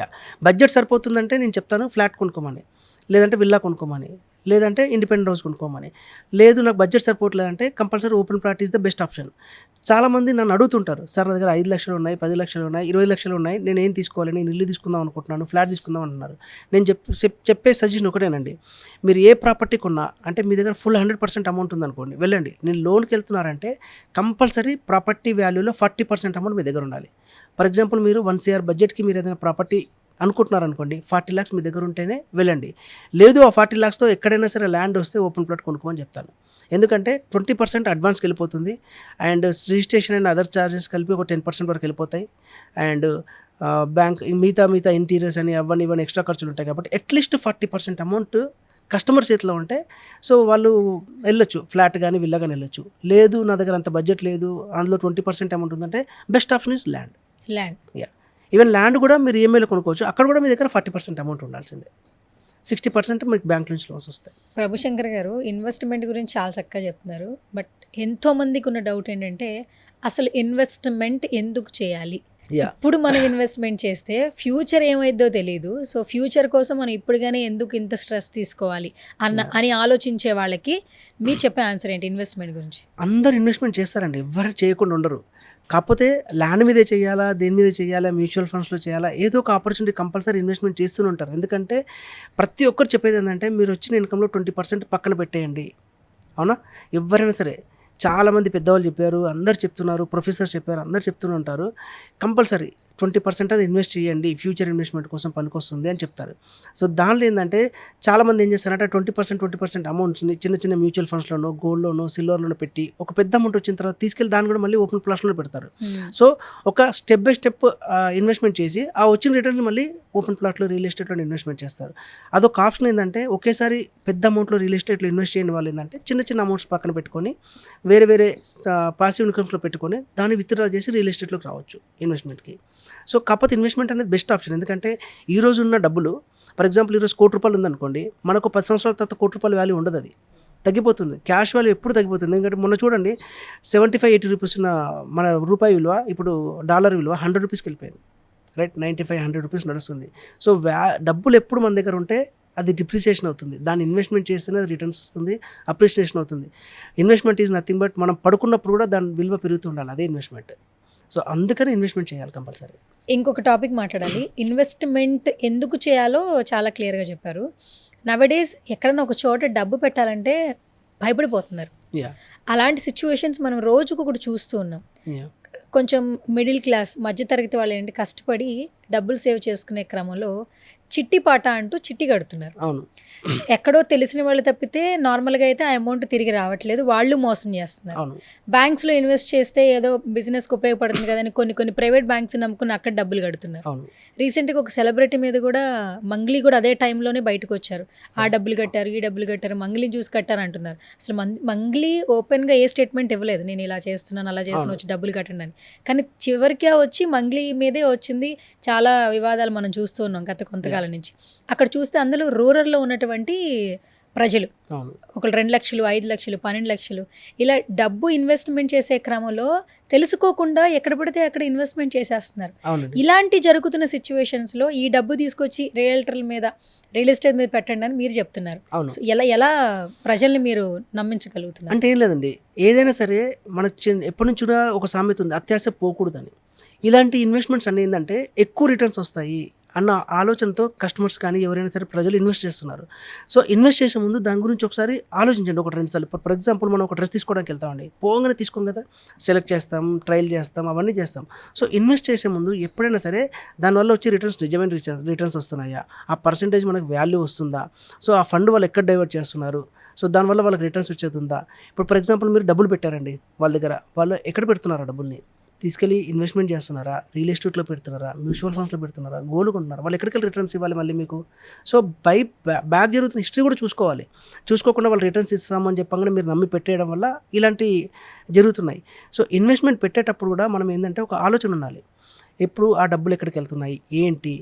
Budget సరిపోతుందంటే నేను చెప్తాను ఫ్లాట్ కొనుక్కోమని, లేదంటే విల్లా కొనుక్కోమని, లేదంటే ఇండిపెండెంట్ హౌస్ కొనుక్కోమని. లేదు నాకు బడ్జెట్ సరిపోవట్లేదంటే compulsory open plot is the best option. చాలామంది నన్ను అడుగుతుంటారు, సార్ నా దగ్గర 5 లక్షలు ఉన్నాయి, 10 లక్షలు ఉన్నాయి, 20 లక్షలు ఉన్నాయి, నేను ఏం తీసుకోవాలి, నేను ఇల్లు తీసుకుందాం అనుకుంటున్నాను, ఫ్లాట్ తీసుకుందాం అంటున్నారు. నేను చెప్పే సజెషన్ ఒకటేనండి, మీరు ఏ ప్రాపర్టీ కొన్నా అంటే మీ దగ్గర ఫుల్ 100% అమౌంట్ ఉందనుకోండి, వెళ్ళండి. నేను లోన్కి వెళ్తున్నారంటే కంపల్సరీ ప్రాపర్టీ వాల్యూలో 40% అమౌంట్ మీ దగ్గర ఉండాలి. ఫర్ ఎగ్జాంపుల్ మీరు 1 CR బడ్జెట్కి మీరు ఏదైనా ప్రాపర్టీ అనుకుంటున్నారనుకోండి, 40 lakhs మీ దగ్గర ఉంటేనే వెళ్ళండి. లేదు ఆ 40 lakhsతో ఎక్కడైనా సరే ల్యాండ్ వస్తే ఓపెన్ ప్లాట్ కొనుక్కోమని చెప్తాను. ఎందుకంటే 20% అడ్వాన్స్కి వెళ్ళిపోతుంది, and registration and other charges కలిపి ఒక 10% వరకు వెళ్ళిపోతాయి, అండ్ బ్యాంక్ మిగతా ఇంటీరియర్స్ అని అవన్నీ ఇవన్నీ ఎక్స్ట్రా ఖర్చులు ఉంటాయి. కాబట్టి అట్లీస్ట్ 40% అమౌంట్ కస్టమర్ చేతిలో ఉంటే సో వాళ్ళు వెళ్ళొచ్చు, ఫ్లాట్ కానీ విల్లా కానీ వెళ్ళొచ్చు. లేదు నా దగ్గర అంత బడ్జెట్ లేదు, అందులో 20% అమౌంట్ ఉందంటే best option is land. Yeah, even land కూడా మీరు ఈఎంఐలో కొనుక్కోవచ్చు. అక్కడ కూడా మీ దగ్గర 40% అమౌంట్ ఉండాల్సిందే. 60% మీకు బ్యాంక్ నుంచి లోన్స్ వస్తాయి. ప్రభుశంకర్ గారు ఇన్వెస్ట్మెంట్ గురించి చాలా చక్కగా చెప్తున్నారు. బట్ ఎంతో మందికి ఉన్న డౌట్ ఏంటంటే అసలు ఇన్వెస్ట్మెంట్ ఎందుకు చేయాలి? ఇప్పుడు మనం ఇన్వెస్ట్మెంట్ చేస్తే ఫ్యూచర్ ఏమైద్దో తెలియదు. సో ఫ్యూచర్ కోసం మనం ఇప్పుడుగానే ఎందుకు ఇంత స్ట్రెస్ తీసుకోవాలి అని ఆలోచించే వాళ్ళకి మీరు చెప్పే ఆన్సర్ ఏంటి ఇన్వెస్ట్మెంట్ గురించి? అందరు ఇన్వెస్ట్మెంట్ చేస్తారండి, ఎవరు చేయకుండా ఉండరు. కాకపోతే ల్యాండ్ మీదే చేయాలా, దేని మీద చేయాలా, మ్యూచువల్ ఫండ్స్లో చేయాలా, ఏదో ఒక ఆపర్చునిటీ కంపల్సరీ ఇన్వెస్ట్మెంట్ చేస్తూనే ఉంటారు. ఎందుకంటే ప్రతి ఒక్కరు చెప్పేది ఏంటంటే మీరు వచ్చిన ఇన్కంలో 20% పక్కన పెట్టేయండి. అవునా? ఎవరైనా సరే, చాలామంది పెద్దవాళ్ళు చెప్పారు, అందరు చెప్తున్నారు, ప్రొఫెసర్స్ చెప్పారు, అందరు చెప్తూనే ఉంటారు, కంపల్సరీ 20% అది ఇన్వెస్ట్ చేయండి, ఫ్యూచర్ ఇన్వెస్ట్మెంట్ కోసం పనికొస్తుంది అని చెప్తారు. సో దానిలో ఏంటంటే చాలామంది ఏం చేస్తారంటే 20% అమౌంట్స్ని చిన్న చిన్న మ్యూచువల్ ఫండ్స్లోనో, గోల్డ్లోనో, సిల్వర్లోనో పెట్టి ఒక పెద్ద అమౌంట్ వచ్చిన తర్వాత తీసుకెళ్ళి దాన్ని కూడా మళ్ళీ ఓపెన్ ప్లాట్స్లో పెడతారు. సో ఒక స్టెప్ బై స్టెప్ ఇన్వెస్ట్మెంట్ చేసి ఆ వచ్చిన రిటర్న్ మళ్ళీ ఓపెన్ ప్లాట్లో రియల్ ఎస్టేట్లో ఇన్వెస్ట్మెంట్ చేస్తారు. అదొక ఆప్షన్. ఏంటంటే ఒకేసారి పెద్ద అమౌంట్లో రియల్ ఎస్టేట్లో ఇన్వెస్ట్ చేయని వాళ్ళు ఏంటంటే చిన్న చిన్న అమౌంట్స్ పక్కన పెట్టుకొని వేరే పాసివ్ ఇన్కమ్స్లో పెట్టుకొని దాన్ని విత్డ్రా చేసి రియల్ ఎస్టేట్లోకి రావచ్చు ఇన్వెస్ట్మెంట్కి. సో కాకపోతే ఇన్వెస్ట్మెంట్ అనేది బెస్ట్ ఆప్షన్. ఎందుకంటే ఈ రోజు ఉన్న డబ్బులు, ఫర్ ఎగ్జాంపుల్ ఈరోజు ₹1,00,00,000 ఉందనుకోండి, మనకు 10 సంవత్సరాల తర్వాత ₹1,00,00,000 వాల్యూ ఉండదు, అది తగ్గిపోతుంది. క్యాష్ వాల్యూ ఎప్పుడు తగ్గిపోతుంది. ఎందుకంటే మొన్న చూడండి 75-80 రూపీస్ ఉన్న మన రూపాయి విలువ ఇప్పుడు డాలర్ విలువ ₹100కి వెళ్ళిపోయింది. రైట్, 95-100 రూపీస్ నడుస్తుంది. సో డబ్బులు ఎప్పుడు మన దగ్గర ఉంటే అది డిప్రిసియేషన్ అవుతుంది. దాన్ని ఇన్వెస్ట్మెంట్ చేస్తేనే అది రిటర్న్స్ వస్తుంది, అప్రిసియేషన్ అవుతుంది. ఇన్వెస్ట్మెంట్ ఈజ్ నథింగ్ బట్ మనం పడుకున్నప్పుడు కూడా దాని విలువ పెరుగుతూ ఉండాలి, అదే ఇన్వెస్ట్మెంట్. సో అందుకని ఇన్వెస్ట్మెంట్ చేయాలి కంపల్సరీ. ఇంకొక టాపిక్ మాట్లాడాలి. ఇన్వెస్ట్మెంట్ ఎందుకు చేయాలో చాలా క్లియర్గా చెప్పారు. నవడేస్ ఎక్కడన్నా ఒక చోట డబ్బు పెట్టాలంటే భయపడిపోతున్నారు. అలాంటి సిచ్యువేషన్స్ మనం రోజుకు కూడా చూస్తూ ఉన్నాం. కొంచెం మిడిల్ క్లాస్ మధ్యతరగతి వాళ్ళు ఏంటి కష్టపడి డబ్బులు సేవ్ చేసుకునే క్రమంలో చిట్టి పాట అంటూ చిట్టి కడుతున్నారు. అవును, ఎక్కడో తెలిసిన వాళ్ళు తప్పితే నార్మల్గా అయితే ఆ అమౌంట్ తిరిగి రావట్లేదు, వాళ్ళు మోసం చేస్తున్నారు. బ్యాంక్స్లో ఇన్వెస్ట్ చేస్తే ఏదో బిజినెస్కి ఉపయోగపడుతుంది కదని కొన్ని ప్రైవేట్ బ్యాంక్స్ నమ్ముకుని అక్కడ డబ్బులు కడుతున్నారు. రీసెంట్గా ఒక సెలబ్రిటీ మీద కూడా మంగ్లీ కూడా అదే టైంలోనే బయటకు వచ్చారు. ఆ డబ్బులు కట్టారు, ఈ డబ్బులు కట్టారు, మంగ్లీని చూసి కట్టారు అంటున్నారు. అసలు మంగ్లీ ఓపెన్గా ఏ స్టేట్మెంట్ ఇవ్వలేదు, నేను ఇలా చేస్తున్నాను అలా చేస్తున్నాను వచ్చి డబ్బులు కట్టండి అని. కానీ చివరికి వచ్చి మంగ్లీ మీదే వచ్చింది. చాలా వివాదాలు మనం చూస్తూ ఉన్నాం గత కొంతకాలం నుంచి. అక్కడ చూస్తే అందులో రూరల్లో ఉన్నటువంటి ప్రజలు ఒకళ్ళు 2 లక్షలు, 5 లక్షలు, 12 లక్షలు ఇలా డబ్బు ఇన్వెస్ట్మెంట్ చేసే క్రమంలో తెలుసుకోకుండా ఎక్కడ పడితే అక్కడ ఇన్వెస్ట్మెంట్ చేసేస్తున్నారు. ఇలాంటి జరుగుతున్న సిచ్యువేషన్స్లో ఈ డబ్బు తీసుకొచ్చి రియల్ ఎస్టేట్ మీద పెట్టండి అని మీరు చెప్తున్నారు. ఎలా ప్రజల్ని మీరు నమ్మించగలుగుతున్నారు? అంటే ఏం లేదండి, ఏదైనా సరే మనకు ఎప్పటి నుంచి ఒక సామెత ఉంది, అత్యాశ పోకూడదని. ఇలాంటి ఇన్వెస్ట్మెంట్స్ అన్నీ ఏంటంటే ఎక్కువ రిటర్న్స్ వస్తాయి అన్న ఆలోచనతో కస్టమర్స్ కానీ ఎవరైనా సరే ప్రజలు ఇన్వెస్ట్ చేస్తున్నారు. సో ఇన్వెస్ట్ చేసే ముందు దాని గురించి ఒకసారి ఆలోచించండి, 1-2 సార్లు. ఫర్ ఎగ్జాంపుల్ మనం ఒక డ్రెస్ తీసుకోవడానికి వెళ్తామండి, పోగానే తీసుకోం కదా, సెలెక్ట్ చేస్తాం, ట్రయల్ చేస్తాం, అవన్నీ చేస్తాం. సో ఇన్వెస్ట్ చేసే ముందు ఎప్పుడైనా సరే దానివల్ల వచ్చే రిటర్న్స్ నిజమైన రిటర్న్స్ వస్తున్నాయా, ఆ పర్సంటేజ్ మనకు వాల్యూ వస్తుందా, సో ఆ ఫండ్ వాళ్ళు ఎక్కడ డైవర్ట్ చేస్తున్నారు, సో దానివల్ల వాళ్ళకి రిటర్న్స్ వచ్చేస్తుందా. ఇప్పుడు ఫర్ ఎగ్జాంపుల్ మీరు డబ్బులు పెట్టారండి వాళ్ళ దగ్గర, వాళ్ళు ఎక్కడ పెడుతున్నారు డబ్బుల్ని, తీసుకెళ్ళి ఇన్వెస్ట్మెంట్ చేస్తున్నారా, రియల్ ఎస్టేట్లో పెడుతున్నారా, మ్యూచువల్ ఫండ్స్లో పెడుతున్నారా, గోల్డ్ కొంటున్నారా, వాళ్ళు ఎక్కడికి రిటర్న్స్ ఇవ్వాలి మళ్ళీ మీకు. సో బ్యాక్ జరుగుతున్న హిస్టరీ కూడా చూసుకోవాలి. చూసుకోకుండా వాళ్ళు రిటర్న్స్ ఇస్తామని చెప్పగానే మీరు నమ్మి పెట్టేయడం వల్ల ఇలాంటి జరుగుతున్నాయి. సో ఇన్వెస్ట్మెంట్ పెట్టేటప్పుడు కూడా మనం ఏంటంటే ఒక ఆలోచన ఉండాలి, ఎప్పుడు ఆ డబ్బులు ఎక్కడికి వెళ్తున్నాయి, ఏంటి,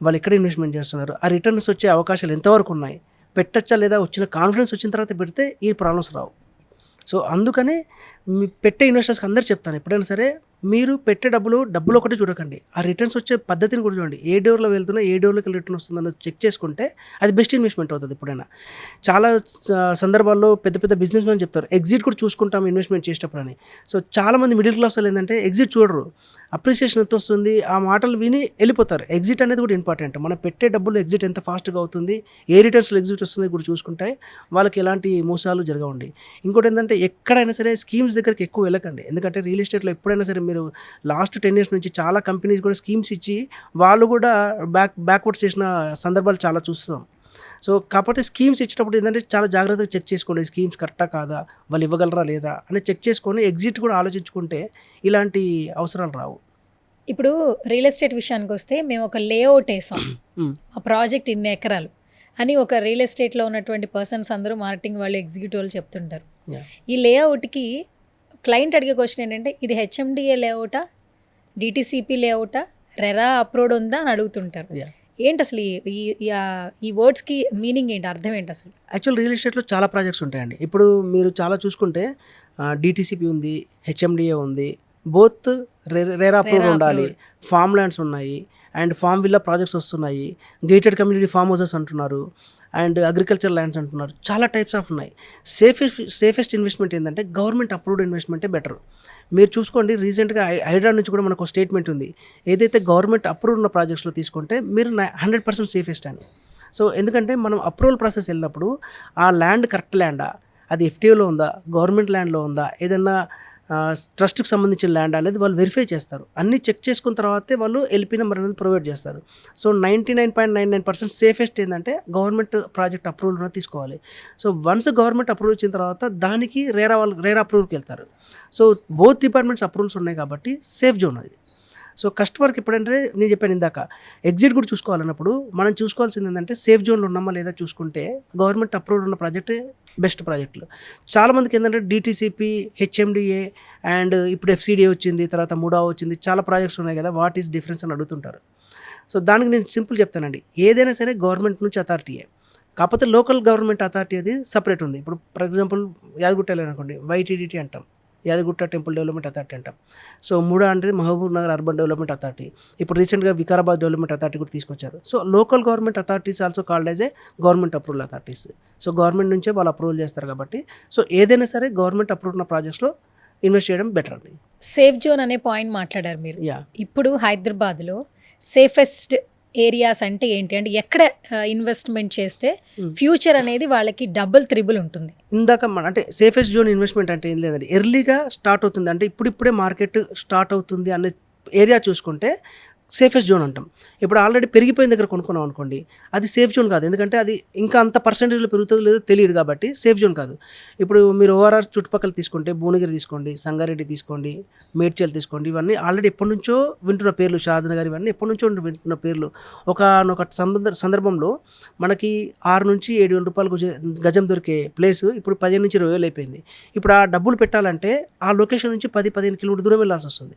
వాళ్ళు ఎక్కడ ఇన్వెస్ట్మెంట్ చేస్తున్నారు, ఆ రిటర్న్స్ వచ్చే అవకాశాలు ఎంతవరకు ఉన్నాయి, పెట్టచ్చా లేదా, వచ్చిన కాన్ఫిడెన్స్ వచ్చిన తర్వాత పెడితే ఈ ప్రాబ్లమ్స్ రావు. సో అందుకనే పెట్టే ఇన్వెస్టర్స్కి అందరూ చెప్తాను, ఎప్పుడైనా సరే మీరు పెట్టే డబ్బులు ఒకటి చూడకండి, ఆ రిటర్న్స్ వచ్చే పద్ధతిని కూడా చూడండి. ఏ డోర్లో వెళ్తున్నా ఏ డోర్లోకి రిటర్న్ వస్తుందో చెక్ చేసుకుంటే అది బెస్ట్ ఇన్వెస్ట్మెంట్ అవుతుంది ఎప్పుడైనా. చాలా సందర్భాల్లో పెద్ద పెద్ద బిజినెస్ మ్యాన్ చెప్తారు ఎగ్జిట్ కూడా చూసుకుంటాం ఇన్వెస్ట్మెంట్ చేసేటప్పుడు అని. సో చాలామంది మిడిల్ క్లాస్ వాళ్ళు ఏంటంటే ఎగ్జిట్ చూడరు, అప్రిసియేషన్ ఎంత వస్తుంది ఆ మాటలు విని వెళ్ళిపోతారు. ఎగ్జిట్ అనేది కూడా ఇంపార్టెంట్. మనం పెట్టే డబ్బులు ఎగ్జిట్ ఎంత ఫాస్ట్గా అవుతుంది, ఏ రిటర్న్స్లో ఎగ్జిట్ వస్తుంది కూడా చూసుకుంటే వాళ్ళకి ఎలాంటి మోసాలు జరగవండి. ఇంకోటి ఏంటంటే ఎక్కడైనా సరే స్కీమ్స్ దగ్గరికి ఎక్కువ వెళ్ళకండి. ఎందుకంటే రియల్ ఎస్టేట్లో ఎప్పుడైనా సరే మీరు లాస్ట్ 10 years నుంచి చాలా కంపెనీస్ కూడా స్కీమ్స్ ఇచ్చి వాళ్ళు కూడా బ్యాక్వర్డ్స్ చేసిన సందర్భాలు చాలా చూస్తున్నాం. సో కాకపోతే స్కీమ్స్ ఇచ్చేటప్పుడు ఏంటంటే చాలా జాగ్రత్తగా చెక్ చేసుకోండి, స్కీమ్స్ కరెక్టా కాదా, వాళ్ళు ఇవ్వగలరా లేదా అని చెక్ చేసుకొని ఎగ్జిట్ కూడా ఆలోచించుకుంటే ఇలాంటి అవసరాలు రావు. ఇప్పుడు రియల్ ఎస్టేట్ విషయానికి వస్తే మేము ఒక లేఅవుట్ వేసాం, ఆ ప్రాజెక్ట్ ఇన్ని ఎకరాలు అని ఒక రియల్ ఎస్టేట్లో ఉన్నటువంటి పర్సన్స్ అందరూ మార్కెటింగ్ వాళ్ళు ఎగ్జిక్యూటివ్ వాళ్ళు చెప్తుంటారు. ఈ లేఅవుట్కి క్లయింట్ అడిగే క్వశ్చన్ ఏంటంటే ఇది హెచ్ఎండిఏ లేఅవుటా, డిటిసిపి లేఅవుటా, రెరా అప్రూవ్డ్ ఉందా అని అడుగుతుంటారు. ఏంటి అసలు ఈ వర్డ్స్కి మీనింగ్ ఏంటి, అర్థం ఏంటి అసలు? యాక్చువల్ రియల్ ఎస్టేట్లో చాలా ప్రాజెక్ట్స్ ఉంటాయండి. ఇప్పుడు మీరు చాలా చూసుకుంటే డిటిసిపి ఉంది, హెచ్ఎండిఏ ఉంది, బోత్ రేరా అప్రూవ్డ్ ఉండాలి, ఫామ్ ల్యాండ్స్ ఉన్నాయి, అండ్ ఫామ్ విల్లా ప్రాజెక్ట్స్ వస్తున్నాయి, గేటెడ్ కమ్యూనిటీ ఫామ్ హౌసెస్ అంటున్నారు, అండ్ అగ్రికల్చర్ ల్యాండ్స్ అంటున్నారు. చాలా టైప్స్ ఆఫ్ ఉన్నాయి. సేఫెస్ట్ ఇన్వెస్ట్మెంట్ ఏంటంటే గవర్నమెంట్ అప్రూవ్డ్ ఇన్వెస్ట్మెంటే బెటర్. మీరు చూసుకోండి, రీసెంట్గా హైడ్రా నుంచి కూడా మనకు స్టేట్మెంట్ ఉంది, ఏదైతే గవర్నమెంట్ అప్రూవ్డ్ ఉన్న ప్రాజెక్ట్స్లో తీసుకుంటే మీరు 100% సేఫెస్ట్ అని. సో ఎందుకంటే మనం అప్రూవల్ ప్రాసెస్ వెళ్ళినప్పుడు ఆ ల్యాండ్ కరెక్ట్ ల్యాండా, అది ఎఫ్టీఓలో ఉందా, గవర్నమెంట్ ల్యాండ్లో ఉందా, ఏదన్నా ట్రస్ట్కి సంబంధించిన ల్యాండ్ అనేది వాళ్ళు వెరిఫై చేస్తారు. అన్నీ చెక్ చేసుకున్న తర్వాతే వాళ్ళు ఎల్పీ నెంబర్ అనేది ప్రొవైడ్ చేస్తారు. సో 99.99% సేఫెస్ట్ ఏంటంటే గవర్నమెంట్ ప్రాజెక్ట్ అప్రూవల్ తీసుకోవాలి. సో వన్స్ గవర్నమెంట్ అప్రూవల్ ఇచ్చిన తర్వాత దానికి రేరా అప్రూవల్కి వెళ్తారు. సో బోత్ డిపార్ట్మెంట్స్ అప్రూవల్స్ ఉన్నాయి కాబట్టి సేఫ్ జోన్ అది. సో కస్టమర్కి ఎప్పుడంటే నేను చెప్పాను ఇందాక ఎగ్జిట్ కూడా చూసుకోవాలన్నప్పుడు మనం చూసుకోవాల్సింది ఏంటంటే సేఫ్ జోన్లో ఉన్నామా లేదా చూసుకుంటే గవర్నమెంట్ అప్రూవ్డ్ ఉన్న ప్రాజెక్టే బెస్ట్ ప్రాజెక్టులు. చాలామందికి ఏంటంటే డిటీసీపీ, హెచ్ఎండిఏ అండ్ ఇప్పుడు ఎఫ్సిడిఏ వచ్చింది, తర్వాత ముడా వచ్చింది, చాలా ప్రాజెక్ట్స్ ఉన్నాయి కదా, వాట్ ఈస్ డిఫరెన్స్ అని అడుగుతుంటారు. సో దానికి నేను సింపుల్ చెప్తానండి, ఏదైనా సరే గవర్నమెంట్ నుంచి అథారిటీయే, కాకపోతే లోకల్ గవర్నమెంట్ అథారిటీ అది సపరేట్ ఉంది. ఇప్పుడు ఫర్ ఎగ్జాంపుల్ యాదగిరి గుట్ట అనుకోండి, వైటీడీటీ అంటాం, యాదగిరిగుట్ట టెంపుల్ డెవలప్మెంట్ అథారిటీ అంటాం. సో ముడా అంటే Mahabubnagar urban development authority. ఇప్పుడు రీసెంట్గా వికారాబాద్ డెవలప్మెంట్ అథారిటీ కూడా తీసుకొచ్చారు. So local government authorities also called as a government approval authorities. So government నుంచే వాళ్ళు అప్రూవల్ చేస్తారు కాబట్టి సో ఏదైనా సరే గవర్నమెంట్ అప్రూవ్ ఉన్న ప్రాజెక్ట్స్లో ఇన్వెస్ట్ చేయడం బెటర్ అండి. సేఫ్ జోన్ అనే పాయింట్ మాట్లాడారు మీరు. యా, ఇప్పుడు హైదరాబాద్లో సేఫెస్ట్ ఏరియాస్ అంటే ఏంటి, అంటే ఎక్కడ ఇన్వెస్ట్మెంట్ చేస్తే ఫ్యూచర్ అనేది వాళ్ళకి డబుల్ త్రిబుల్ ఉంటుంది? ఇందాక అంటే సేఫెస్ట్ జోన్ ఇన్వెస్ట్మెంట్ అంటే ఏం లేదండి, ఎర్లీగా స్టార్ట్ అవుతుంది అంటే ఇప్పుడిప్పుడే మార్కెట్ స్టార్ట్ అవుతుంది అనే ఏరియా చూసుకుంటే సేఫెస్ట్ జోన్ అంటాం. ఇప్పుడు ఆల్రెడీ పెరిగిపోయిన దగ్గర కొనుక్కున్నాం అనుకోండి, అది సేఫ్ జోన్ కాదు, ఎందుకంటే అది ఇంకా అంత పర్సెంటేజ్లో పెరుగుతుందో లేదో తెలియదు కాబట్టి సేఫ్ జోన్ కాదు. ఇప్పుడు మీరు ఓఆర్ఆర్ చుట్టుపక్కల తీసుకుంటే భువనగిరి తీసుకోండి, సంగారెడ్డి తీసుకోండి, మేడ్చల్ తీసుకోండి, ఇవన్నీ ఆల్రెడీ ఎప్పటి నుంచో వింటున్న పేర్లు, షాద్నగర్, ఇవన్నీ ఎప్పటి నుంచో వింటున్న పేర్లు. ఒక సందర్భంలో మనకి 6 నుంచి 7 వేల రూపాయలకు గజం దొరికే ప్లేస్ ఇప్పుడు 15 నుంచి 20 వేలు అయిపోయింది. ఇప్పుడు ఆ డబ్బులు పెట్టాలంటే ఆ లొకేషన్ నుంచి 10-15 కిలోమీటర్ దూరం వెళ్ళాల్సి వస్తుంది.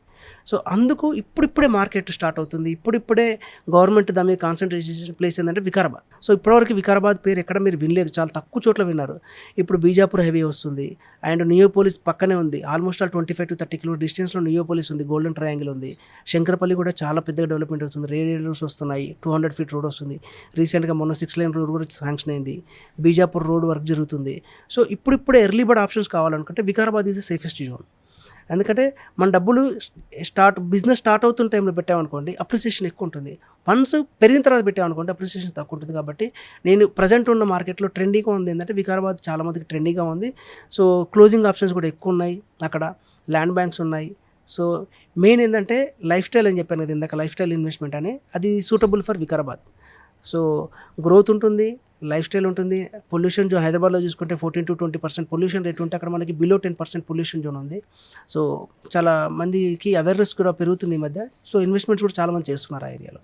సో అందుకు ఇప్పుడిప్పుడే మార్కెట్ స్టార్ట్ అవుతుంది, ఇప్పుడిప్పుడే గవర్నమెంట్ దాని మీద కాన్సన్ట్రేషన్ ప్లేస్ ఏంటంటే వికారాబాద్. సో ఇప్పటివరకు వికారాబాద్ పేరు ఎక్కడ మీరు వినలేదు, చాలా తక్కువ చోట్ల విన్నారు. ఇప్పుడు బీజాపూర్ హైవే వస్తుంది, అండ్ నియోపోలిస్ పక్కనే ఉంది, ఆల్మోస్ట్ 25-30 కిలోమీటర్ డిస్టెన్స్లో నియోపోలిస్ ఉంది, గోల్డెన్ ట్రయాంగిల్ ఉంది. శంకరపల్లి కూడా చాలా పెద్దగా డెవలప్మెంట్ అవుతుంది, రేడియేటర్స్ వస్తున్నాయి, 200 feet రోడ్ వస్తుంది. రీసెంట్గా మొన్న 6 lane రోడ్ కూడా శాంక్షన్ అయింది, బీజాపూర్ రోడ్ వర్క్ జరుగుతుంది. సో ఇప్పుడిప్పుడే ఎర్లీ బర్డ్ ఆప్షన్స్ కావాలనుకుంటే Vikarabad is the safest zone. ఎందుకంటే మన డబ్బులు బిజినెస్ స్టార్ట్ అవుతున్న టైంలో పెట్టామనుకోండి అప్రిసియేషన్ ఎక్కువ ఉంటుంది, వన్స్ పెరిగిన తర్వాత పెట్టామనుకోండి అప్రిసియేషన్ తక్కువ ఉంటుంది. కాబట్టి నేను ప్రజెంట్ ఉన్న మార్కెట్లో ట్రెండీగా ఉంది ఏంటంటే వికారాబాద్ చాలా మందికి ట్రెండీగా ఉంది. సో క్లోజింగ్ ఆప్షన్స్ కూడా ఎక్కువ ఉన్నాయి, అక్కడ ల్యాండ్ బ్యాంక్స్ ఉన్నాయి. సో మెయిన్ ఏంటంటే లైఫ్ స్టైల్ అని చెప్పాను కదా ఇందాక, లైఫ్ స్టైల్ ఇన్వెస్ట్మెంట్ అని, అది suitable for Vikarabad. So growth ఉంటుంది, లైఫ్ స్టైల్ ఉంటుంది. పొల్యూషన్ జోన్ హైదరాబాద్లో చూసుకుంటే 14-20% పొల్యూషన్ రేట్ ఉంటే అక్కడ మనకి బిలో 10% పొల్యూషన్ జోన్ ఉంది. సో చాలా మందికి అవేర్నెస్ కూడా పెరుగుతుంది ఈ మధ్య. సో ఇన్వెస్ట్మెంట్స్ కూడా చాలా మంది చేస్తున్నారు ఆ ఏరియాలో.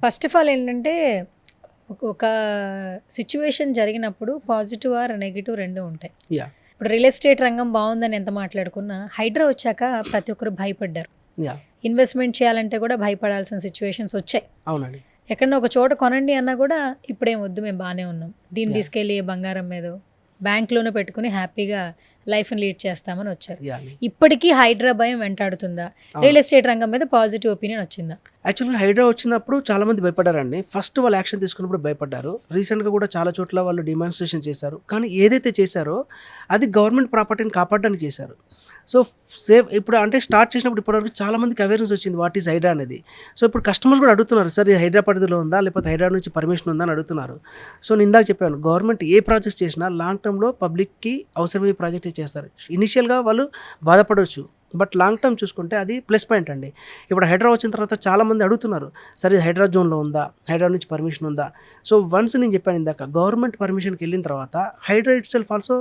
ఫస్ట్ ఆఫ్ ఆల్ ఏంటంటే ఒక సిచ్యువేషన్ జరిగినప్పుడు పాజిటివ్ ఆర్ నెగిటివ్ రెండు ఉంటాయి. యా, ఇప్పుడు రియల్ ఎస్టేట్ రంగం బాగుందని ఎంత మాట్లాడుకున్నా హైడ్రా వచ్చాక ప్రతి ఒక్కరు భయపడ్డారు. యా, ఇన్వెస్ట్మెంట్ చేయాలంటే కూడా భయపడాల్సిన సిచ్యువేషన్స్ వచ్చాయి. అవునండి. ఎక్కడన్నా ఒక చోట కొనండి అన్నా కూడా ఇప్పుడేం వద్దు, మేము బాగానే ఉన్నాం, దీన్ని తీసుకెళ్ళి బంగారం మీద బ్యాంక్లోనే పెట్టుకుని హ్యాపీగా లైఫ్ని లీడ్ చేస్తామని వచ్చారు. యా. ఇప్పటికీ హైడ్రా భయం వెంటాడుతుందా? రియల్ ఎస్టేట్ రంగం మీద పాజిటివ్ ఒపీనియన్ వచ్చిందా? యాక్చువల్గా హైడ్రా వచ్చినప్పుడు చాలామంది భయపడ్డారండి. ఫస్ట్ వాళ్ళు యాక్షన్ తీసుకున్నప్పుడు భయపడ్డారు. రీసెంట్గా కూడా చాలా చోట్ల వాళ్ళు డిమాన్స్ట్రేషన్ చేశారు. కానీ ఏదైతే చేశారో అది గవర్నమెంట్ ప్రాపర్టీని కాపాడడానికి చేశారు. సో సేవ్ ఇప్పుడు అంటే స్టార్ట్ చేసినప్పుడు ఇప్పటివరకు చాలామందికి అవేర్నెస్ వచ్చింది వాట్ ఈస్ హైడ్రా అనేది. సో ఇప్పుడు కస్టమర్స్ కూడా అడుగుతున్నారు, సార్ ఇది హైడ్రా పరిధిలో ఉందా లేకపోతే హైడ్రా నుంచి పర్మిషన్ ఉందా అని అడుగుతున్నారు. సో నేను ఇందాక చెప్పాను, గవర్నమెంట్ ఏ ప్రాజెక్ట్స్ చేసినా లాంగ్ టర్మ్లో పబ్లిక్కి అవసరమయ్యే ప్రాజెక్టే చేస్తారు. ఇనిషియల్గా వాళ్ళు బాధపడవచ్చు, బట్ లాంగ్ టర్మ్ చూసుకుంటే అది ప్లస్ పాయింట్ అండి. ఇప్పుడు హైడ్రా వచ్చిన తర్వాత చాలామంది అడుగుతున్నారు, సరే ఇది హైడ్రా జోన్లో ఉందా, హైడ్రా నుంచి పర్మిషన్ ఉందా. సో వన్స్ నేను చెప్పాను ఇందాక, గవర్నమెంట్ పర్మిషన్కి వెళ్ళిన తర్వాత హైడ్రా ఇట్ సెల్ఫ్ ఆల్సో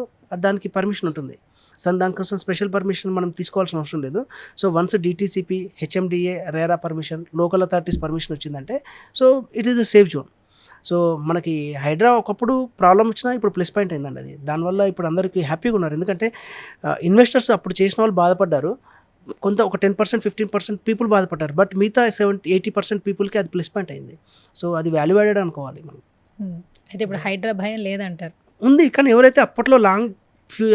దానికి పర్మిషన్ ఉంటుంది. సో దానికోసం స్పెషల్ పర్మిషన్ మనం తీసుకోవాల్సిన అవసరం లేదు. So once DTCP, HMDA, RERA permission, local authorities permission వచ్చిందంటే so it is the safe zone. So మనకి హైడ్రా ఒకప్పుడు ప్రాబ్లం వచ్చినా ఇప్పుడు ప్లస్ పాయింట్ అయిందండి అది. దానివల్ల ఇప్పుడు అందరికీ హ్యాపీగా ఉన్నారు. ఎందుకంటే ఇన్వెస్టర్స్ అప్పుడు చేసిన వాళ్ళు బాధపడ్డారు, కొంత ఒక 10%, 15% పీపుల్ బాధపడ్డారు, బట్ మిగతా 70-80% పీపుల్కి అది ప్లస్ పాయింట్ అయింది. సో అది వాల్యూ యాడెడ్ అనుకోవాలి మనం. అయితే ఇప్పుడు హైడ్రా భయం లేదంటారు? ఉంది, కానీ ఎవరైతే అప్పట్లో లాంగ్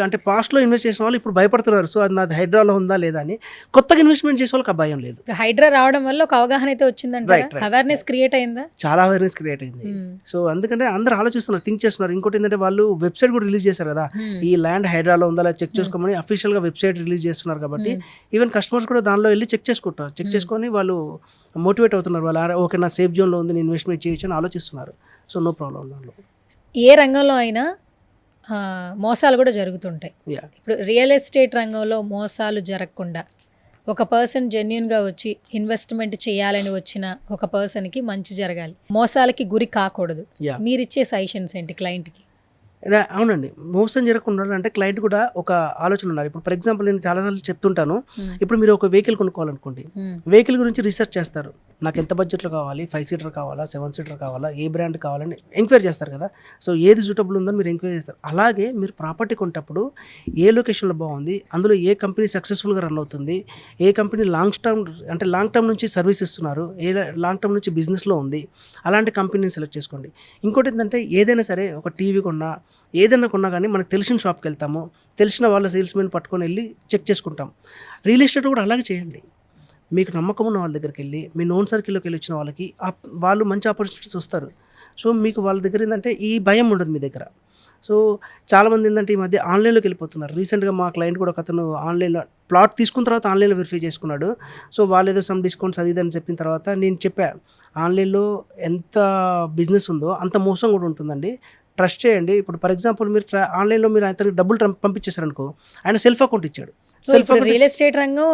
అంటే పాస్ట్లో ఇన్వెస్ట్ చేసిన వాళ్ళు ఇప్పుడు భయపడుతున్నారు. సో అది నాది హైడ్రాలో ఉందా లేదా అని. కొత్తగా ఇన్వెస్ట్మెంట్ చేసే వాళ్ళకి ఆ భయం లేదు. హైడ్రా రావడం వల్ల ఒక అవగాహన అయితే వచ్చిందంటే అవేర్నెస్ క్రియేట్ అయిందా? చాలా అవేర్నెస్ క్రియేట్ అయింది. సో అందుకంటే అందరూ ఆలోచిస్తున్నారు, థింక్ చేస్తున్నారు. ఇంకోటి ఏంటంటే వాళ్ళు వెబ్సైట్ కూడా రిలీజ్ చేశారు కదా, ఈ ల్యాండ్ హైడ్రాలో ఉందా లేదా చెక్ చేసుకోమని అఫీషియల్గా వెబ్సైట్ రిలీజ్ చేస్తున్నారు. కాబట్టి ఈవెన్ కస్టమర్స్ కూడా దానిలో వెళ్ళి చెక్ చేసుకుంటారు. చెక్ చేసుకొని వాళ్ళు మోటివేట్ అవుతున్నారు. వాళ్ళు ఓకే నా సేఫ్ జోన్లో ఉంది, నేను ఇన్వెస్ట్మెంట్ చేయొచ్చు అని ఆలోచిస్తున్నారు. సో నో ప్రాబ్లం దానిలో. ఏ రంగంలో అయినా మోసాలు కూడా జరుగుతుంటాయి. ఇప్పుడు రియల్ ఎస్టేట్ రంగంలో మోసాలు జరగకుండా ఒక పర్సన్ జెన్యున్గా వచ్చి ఇన్వెస్ట్మెంట్ చేయాలని వచ్చిన ఒక పర్సన్కి మంచి జరగాలి, మోసాలకి గురి కాకూడదు. మీరిచ్చే సజెషన్స్ ఏంటి క్లయింట్కి? అవునండి, మోసం జరగకుండా అంటే క్లయింట్ కూడా ఒక ఆలోచన ఉండాలి. ఇప్పుడు ఫర్ ఎగ్జాంపుల్ నేను చాలాసార్లు చెప్తుంటాను, ఇప్పుడు మీరు ఒక వెహికల్ కొనుక్కోవాలనుకోండి, వెహికల్ గురించి రీసెర్చ్ చేస్తారు. నాకు ఎంత బడ్జెట్లో కావాలి, 5 సీటర్ కావాలా, 7 సీటర్ కావాలా, ఏ బ్రాండ్ కావాలని ఎంక్వైరీ చేస్తారు కదా. సో ఏది సూటబుల్ ఉందని మీరు ఎంక్వైరీ చేస్తారు. అలాగే మీరు ప్రాపర్టీ కొనేటప్పుడు ఏ లొకేషన్లో బాగుంది, అందులో ఏ కంపెనీ సక్సెస్ఫుల్గా రన్ అవుతుంది, ఏ కంపెనీ లాంగ్ టర్మ్ నుంచి సర్వీస్ ఇస్తున్నారు, ఏ లాంగ్ టర్మ్ నుంచి బిజినెస్లో ఉంది, అలాంటి కంపెనీని సెలెక్ట్ చేసుకోండి. ఇంకోటి ఏంటంటే ఏదైనా సరే ఒక టీవీ కొన్నా ఏదైనా కొన్నా కానీ మనకు తెలిసిన షాప్కి వెళ్తాము, తెలిసిన వాళ్ళ సేల్స్మెన్ పట్టుకొని వెళ్ళి చెక్ చేసుకుంటాం. రియల్ ఎస్టేట్ కూడా అలాగే చేయండి. మీకు నమ్మకం ఉన్న వాళ్ళ దగ్గరికి వెళ్ళి, మీ నోన్ సర్కిల్లోకి వెళ్ళి వచ్చిన వాళ్ళకి వాళ్ళు మంచి ఆపర్చునిటీస్ వస్తారు. సో మీకు వాళ్ళ దగ్గర ఏంటంటే ఈ భయం ఉండదు మీ దగ్గర. సో చాలామంది ఏంటంటే ఈ మధ్య ఆన్లైన్లోకి వెళ్ళిపోతున్నారు. రీసెంట్గా మా క్లయింట్ కూడా ఒక అతను ఆన్లైన్లో ప్లాట్ తీసుకున్న తర్వాత ఆన్లైన్లో వెరిఫై చేసుకున్నాడు. సో వాళ్ళు ఏదో సమ్ డిస్కౌంట్స్ అది ఇదని చెప్పిన తర్వాత నేను చెప్పా, ఆన్లైన్లో ఎంత బిజినెస్ ఉందో అంత మోసం కూడా ఉంటుందండి, ట్రస్ట్ చేయండి. ఇప్పుడు ఫర్ ఎగ్జాంపుల్ మీరు ఆన్లైన్లో మీరు అతనికి డబ్బులు పంపించేశారనుకో, ఆయన సెల్ఫ్ అకౌంట్ ఇచ్చాడు. రియల్ ఎస్టేట్ రంగం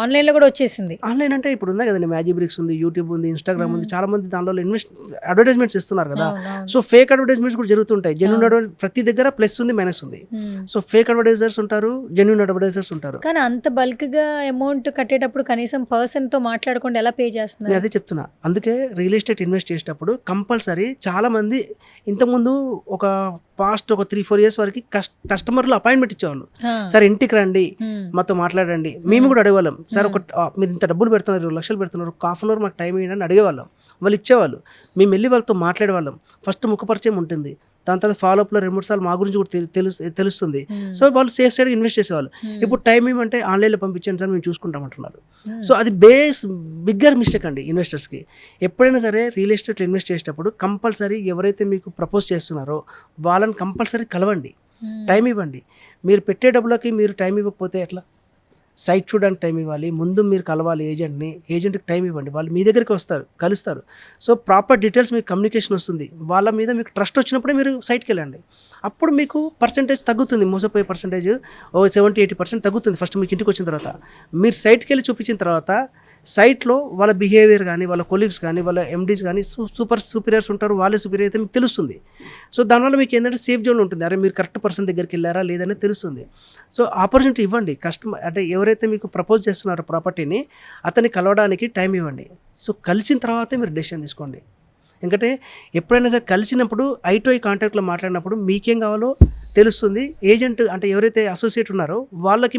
ఆన్లైన్లో కూడా వచ్చేసింది. ఆన్లైన్ అంటే ఇప్పుడు ఉందా కదండి, మ్యాజిక్ బ్రిక్స్ ఉంది, యూట్యూబ్ ఉంది, ఇన్స్టాగ్రామ్ ఉంది, చాలా మంది దానిలో అడ్వర్టైజ్మెంట్స్ ఇస్తున్నారు కదా. సో ఫేక్ అడ్వర్టైజ్మెంట్స్ కూడా జరుగుతుంటాయి. జెన్యూన్ ప్రతి దగ్గర ప్లస్ ఉంది, మైనస్ ఉంది. సో ఫేక్ అడ్వర్టైజర్స్ ఉంటారు, జెన్యూన్ అడ్వర్టైజర్స్ ఉంటారు. కానీ అంత బల్క్గా అమౌంట్ కట్టేటప్పుడు కనీసం పర్సన్తో మాట్లాడకుండా ఎలా పే చేస్తున్నారు? నేను అదే చెప్తున్నా. అందుకే రియల్ ఎస్టేట్ ఇన్వెస్ట్ చేసేటప్పుడు కంపల్సరీ చాలా మంది ఇంతకుముందు ఒక పాస్ట్ ఒక 3-4 years వరకు కస్టమర్లు అపాయింట్మెంట్ ఇచ్చేవాళ్ళు. సార్ ఇంటికి రండి, మాతో మాట్లాడండి. మేము కూడా అడిగేవాళ్ళం, సార్ మీరు ఇంత డబ్బులు పెడుతున్నారు, 2 లక్షలు పెడుతున్నారు, ఒక ½ hour మాకు టైం ఇవ్వండి అని అడిగేవాళ్ళం. వాళ్ళు ఇచ్చేవాళ్ళు. మేము వెళ్ళి వాళ్ళతో మాట్లాడేవాళ్ళం. ఫస్ట్ ముఖపరిచయం ఉంటుంది, దాని తర్వాత ఫాలోఅప్లో 2-3 సార్లు మా గురించి కూడా తెలుస్తుంది. సో వాళ్ళు సేఫ్ సైడ్గా ఇన్వెస్ట్ చేసేవాళ్ళు. ఇప్పుడు టైం ఏమంటే ఆన్లైన్లో పంపించండి సార్ మేము చూసుకుంటామంటున్నారు. సో అది బిగ్గర్ మిస్టేక్ అండి ఇన్వెస్టర్స్కి. ఎప్పుడైనా సరే రియల్ ఎస్టేట్లో ఇన్వెస్ట్ చేసేటప్పుడు కంపల్సరీ ఎవరైతే మీకు ప్రపోజ్ చేస్తున్నారో వాళ్ళని కంపల్సరీ కలవండి, టైం ఇవ్వండి. మీరు పెట్టే డబ్బులకి మీరు టైం ఇవ్వకపోతే ఎట్లా? సైట్ చూడడానికి టైం ఇవ్వాలి, ముందు మీరు కలవాలి ఏజెంట్కి టైం ఇవ్వండి. వాళ్ళు మీ దగ్గరికి వస్తారు, కలుస్తారు. సో ప్రాపర్ డీటెయిల్స్ మీకు కమ్యూనికేషన్ వస్తుంది, వాళ్ళ మీద మీకు ట్రస్ట్ వచ్చినప్పుడే మీరు సైట్కి వెళ్ళండి. అప్పుడు మీకు పర్సంటేజ్ తగ్గుతుంది, మోసపోయే పర్సంటేజ్ 70-80% తగ్గుతుంది. ఫస్ట్ మీకు ఇంటికి వచ్చిన తర్వాత మీరు సైట్కి వెళ్ళి చూపించిన తర్వాత సైట్లో వాళ్ళ బిహేవియర్ కానీ, వాళ్ళ కొలీగ్స్ కానీ, వాళ్ళ ఎండీస్ కానీ సూపీరియర్స్ ఉంటారు, వాళ్ళే సూపీరియర్ అయితే మీకు తెలుస్తుంది. సో దానివల్ల మీకు ఏంటంటే సేఫ్ జోన్ ఉంటుంది, అరే మీరు కరెక్ట్ పర్సన్ దగ్గరికి వెళ్ళారా లేదని తెలుస్తుంది. సో ఆపర్చునిటీ ఇవ్వండి. కస్టమర్ అంటే ఎవరైతే మీకు ప్రపోజ్ చేస్తున్నారో ప్రాపర్టీని అతన్ని కలవడానికి టైం ఇవ్వండి. సో కలిసిన తర్వాతే మీరు డెసిషన్ తీసుకోండి. ఎందుకంటే ఎప్పుడైనా సరే కలిసినప్పుడు ఐ టు ఐ కాంటాక్ట్లో మాట్లాడినప్పుడు మీకేం కావాలో తెలుస్తుంది. ఏజెంట్ అంటే ఎవరైతే అసోసియేట్ ఉన్నారో వాళ్ళకి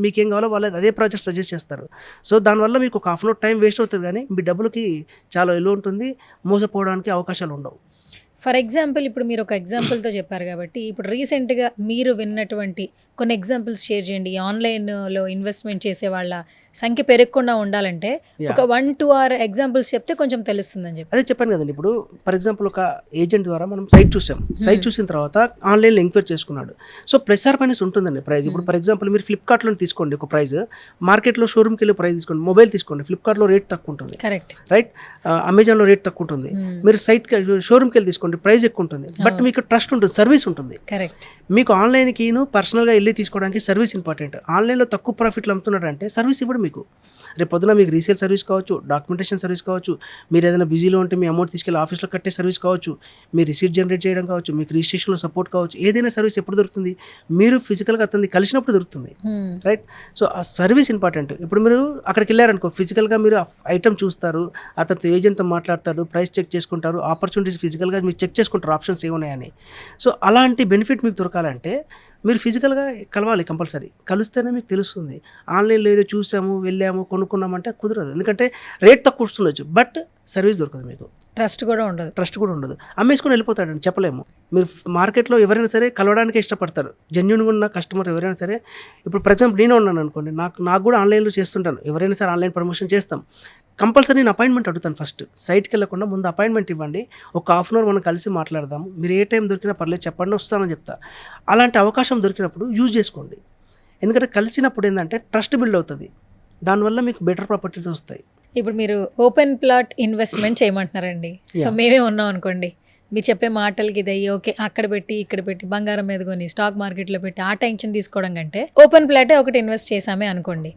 మీకేం కావాలో వాళ్ళు అదే ప్రాజెక్ట్ సజెస్ట్ చేస్తారు. సో దానివల్ల మీకు ఒక ½ hour టైం వేస్ట్ అవుతుంది, కానీ మీ డబ్బులకి చాలా విలువ ఉంటుంది, మోసపోవడానికి అవకాశాలు ఉండవు. ఫర్ ఎగ్జాంపుల్ ఇప్పుడు మీరు ఒక ఎగ్జాంపుల్తో చెప్పారు కాబట్టి ఇప్పుడు రీసెంట్గా మీరు విన్నటువంటి కొన్ని ఎగ్జాంపుల్స్ షేర్ చేయండి. ఆన్‌లైన్‌లో ఇన్వెస్ట్‌మెంట్ చేసే వాళ్ళ సంఖ్య పెరగకుండా ఉండాలంటే ఒక 1, 2 ఆర్ ఎగ్జాంపుల్స్ చెప్తే కొంచెం తెలుస్తుందని చెప్పి. అదే చెప్పాను కదండి. ఇప్పుడు ఫర్ ఎగ్జాంపుల్ ఒక ఏజెంట్ ద్వారా మనం సైట్ చూసాం. సైట్ చూసిన తర్వాత ఆన్లైన్లో ఎంక్వైరీ చేసుకున్నాడు. సో ప్లస్ ఆర్ మైనస్ ఉంటుందండి ప్రైస్. ఇప్పుడు ఫర్ ఎగ్జాంపుల్ మీరు ఫ్లిప్కార్ట్లో తీసుకోండి ఒక ప్రైస్, మార్కెట్లో షోరూమ్కి వెళ్ళి ప్రైస్ తీసుకోండి, మొబైల్ తీసుకోండి, ఫ్లిప్కార్ట్లో రేట్ తక్కువ ఉంటుంది, కరెక్ట్. రైట్? అమెజాన్లో రేట్ తక్కువ ఉంటుంది. మీరు షోరూమ్కి వెళ్ళి తీసుకోండి, ప్రైస్ ఎక్కువ ఉంటుంది, బట్ మీకు ట్రస్ట్ ఉంటుంది, సర్వీస్ ఉంటుంది. కరెక్ట్. మీకు ఆన్లైన్కిను పర్సనల్గా వెళ్ళి తీసుకోవడానికి సర్వీస్ ఇంపార్టెంట్. ఆన్లైన్లో తక్కువ ప్రాఫిట్లు అమ్ముతున్నాడంటే సర్వీస్ ఇవ్వడు మీకు. రేపు పొద్దున మీకు రీసేల్ సర్వీస్ కావచ్చు, డాక్యుమెంటేషన్ సర్వీస్ కావచ్చు, మీరు ఏదైనా బిజీలో ఉంటే మీ అమౌంట్ తీసుకెళ్ళి ఆఫీస్లో కట్టే సర్వీస్ కావచ్చు, మీ రిసీట్ జనరేట్ చేయడం కావచ్చు, మీకు రిజిస్ట్రేషన్లో సపోర్ట్ కావచ్చు, ఏదైనా సర్వీస్ ఎప్పుడు దొరుకుతుంది? మీరు ఫిజికల్గా అతన్ని కలిసినప్పుడు దొరుకుతుంది, రైట్? సో ఆ సర్వీస్ ఇంపార్టెంట్. ఇప్పుడు మీరు అక్కడికి వెళ్ళారనుకో, ఫిజికల్గా మీరు ఐటమ్ చూస్తారు, అతనితో ఏజెంట్తో మాట్లాడతారు, ప్రైస్ చెక్ చేసుకుంటారు, ఆపర్చునిటీస్ ఫిజికల్గా మీరు చెక్ చేసుకుంటారు ఆప్షన్స్ ఏమున్నాయని. సో అలాంటి బెనిఫిట్ మీకు దొరకాలంటే మీరు ఫిజికల్గా కలవాలి కంపల్సరీ. కలిస్తేనే మీకు తెలుస్తుంది. ఆన్లైన్లో ఏదో చూసాము, వెళ్ళాము, కొనుక్కున్నామంటే కుదరదు. ఎందుకంటే రేట్ తక్కువ వస్తుండొచ్చు, బట్ సర్వీస్ దొరకదు, మీకు ట్రస్ట్ కూడా ఉండదు. అమ్మేసుకొని వెళ్ళిపోతాడండి, చెప్పలేము. మీరు మార్కెట్లో ఎవరైనా సరే కలవడానికే ఇష్టపడతారు. జెన్యూన్గా ఉన్న కస్టమర్ ఎవరైనా సరే. ఇప్పుడు ఫర్ ఎగ్జాంపుల్ నేను ఉన్నాను అనుకోండి, నాకు కూడా ఆన్లైన్లో చేస్తుంటాను, ఎవరైనా సరే ఆన్లైన్ ప్రమోషన్ చేస్తాం. కంపల్సరీ నేను అపాయింట్మెంట్ అడుగుతాను. ఫస్ట్ సైట్కి వెళ్ళకుండా ముందు అపాయింట్మెంట్ ఇవ్వండి, ఒక హాఫ్ అన్ అవర్ మనం కలిసి మాట్లాడదాము, మీరు ఏ టైం దొరికినా పర్లేదు చెప్పండి, వస్తానని చెప్తా. అలాంటి అవకాశం దొరికినప్పుడు యూజ్ చేసుకోండి. ఎందుకంటే కలిసినప్పుడు ఏంటంటే ట్రస్ట్ బిల్డ్ అవుతుంది, దానివల్ల మీకు బెటర్ ప్రాపర్టీస్ వస్తాయి. ఇప్పుడు మీరు ఓపెన్ ప్లాట్ ఇన్వెస్ట్మెంట్ చేయమంటున్నారండి. సో మేమే ఉన్నాం అనుకోండి, మీరు చెప్పే మాటలకి ఇది అయ్యి ఓకే, అక్కడ పెట్టి ఇక్కడ పెట్టి బంగారం మీద కొని స్టాక్ మార్కెట్లో పెట్టి ఆ టెన్షన్ తీసుకోవడం కంటే ఓపెన్ ప్లాటే ఒకటి ఇన్వెస్ట్ చేసామే అనుకోండి,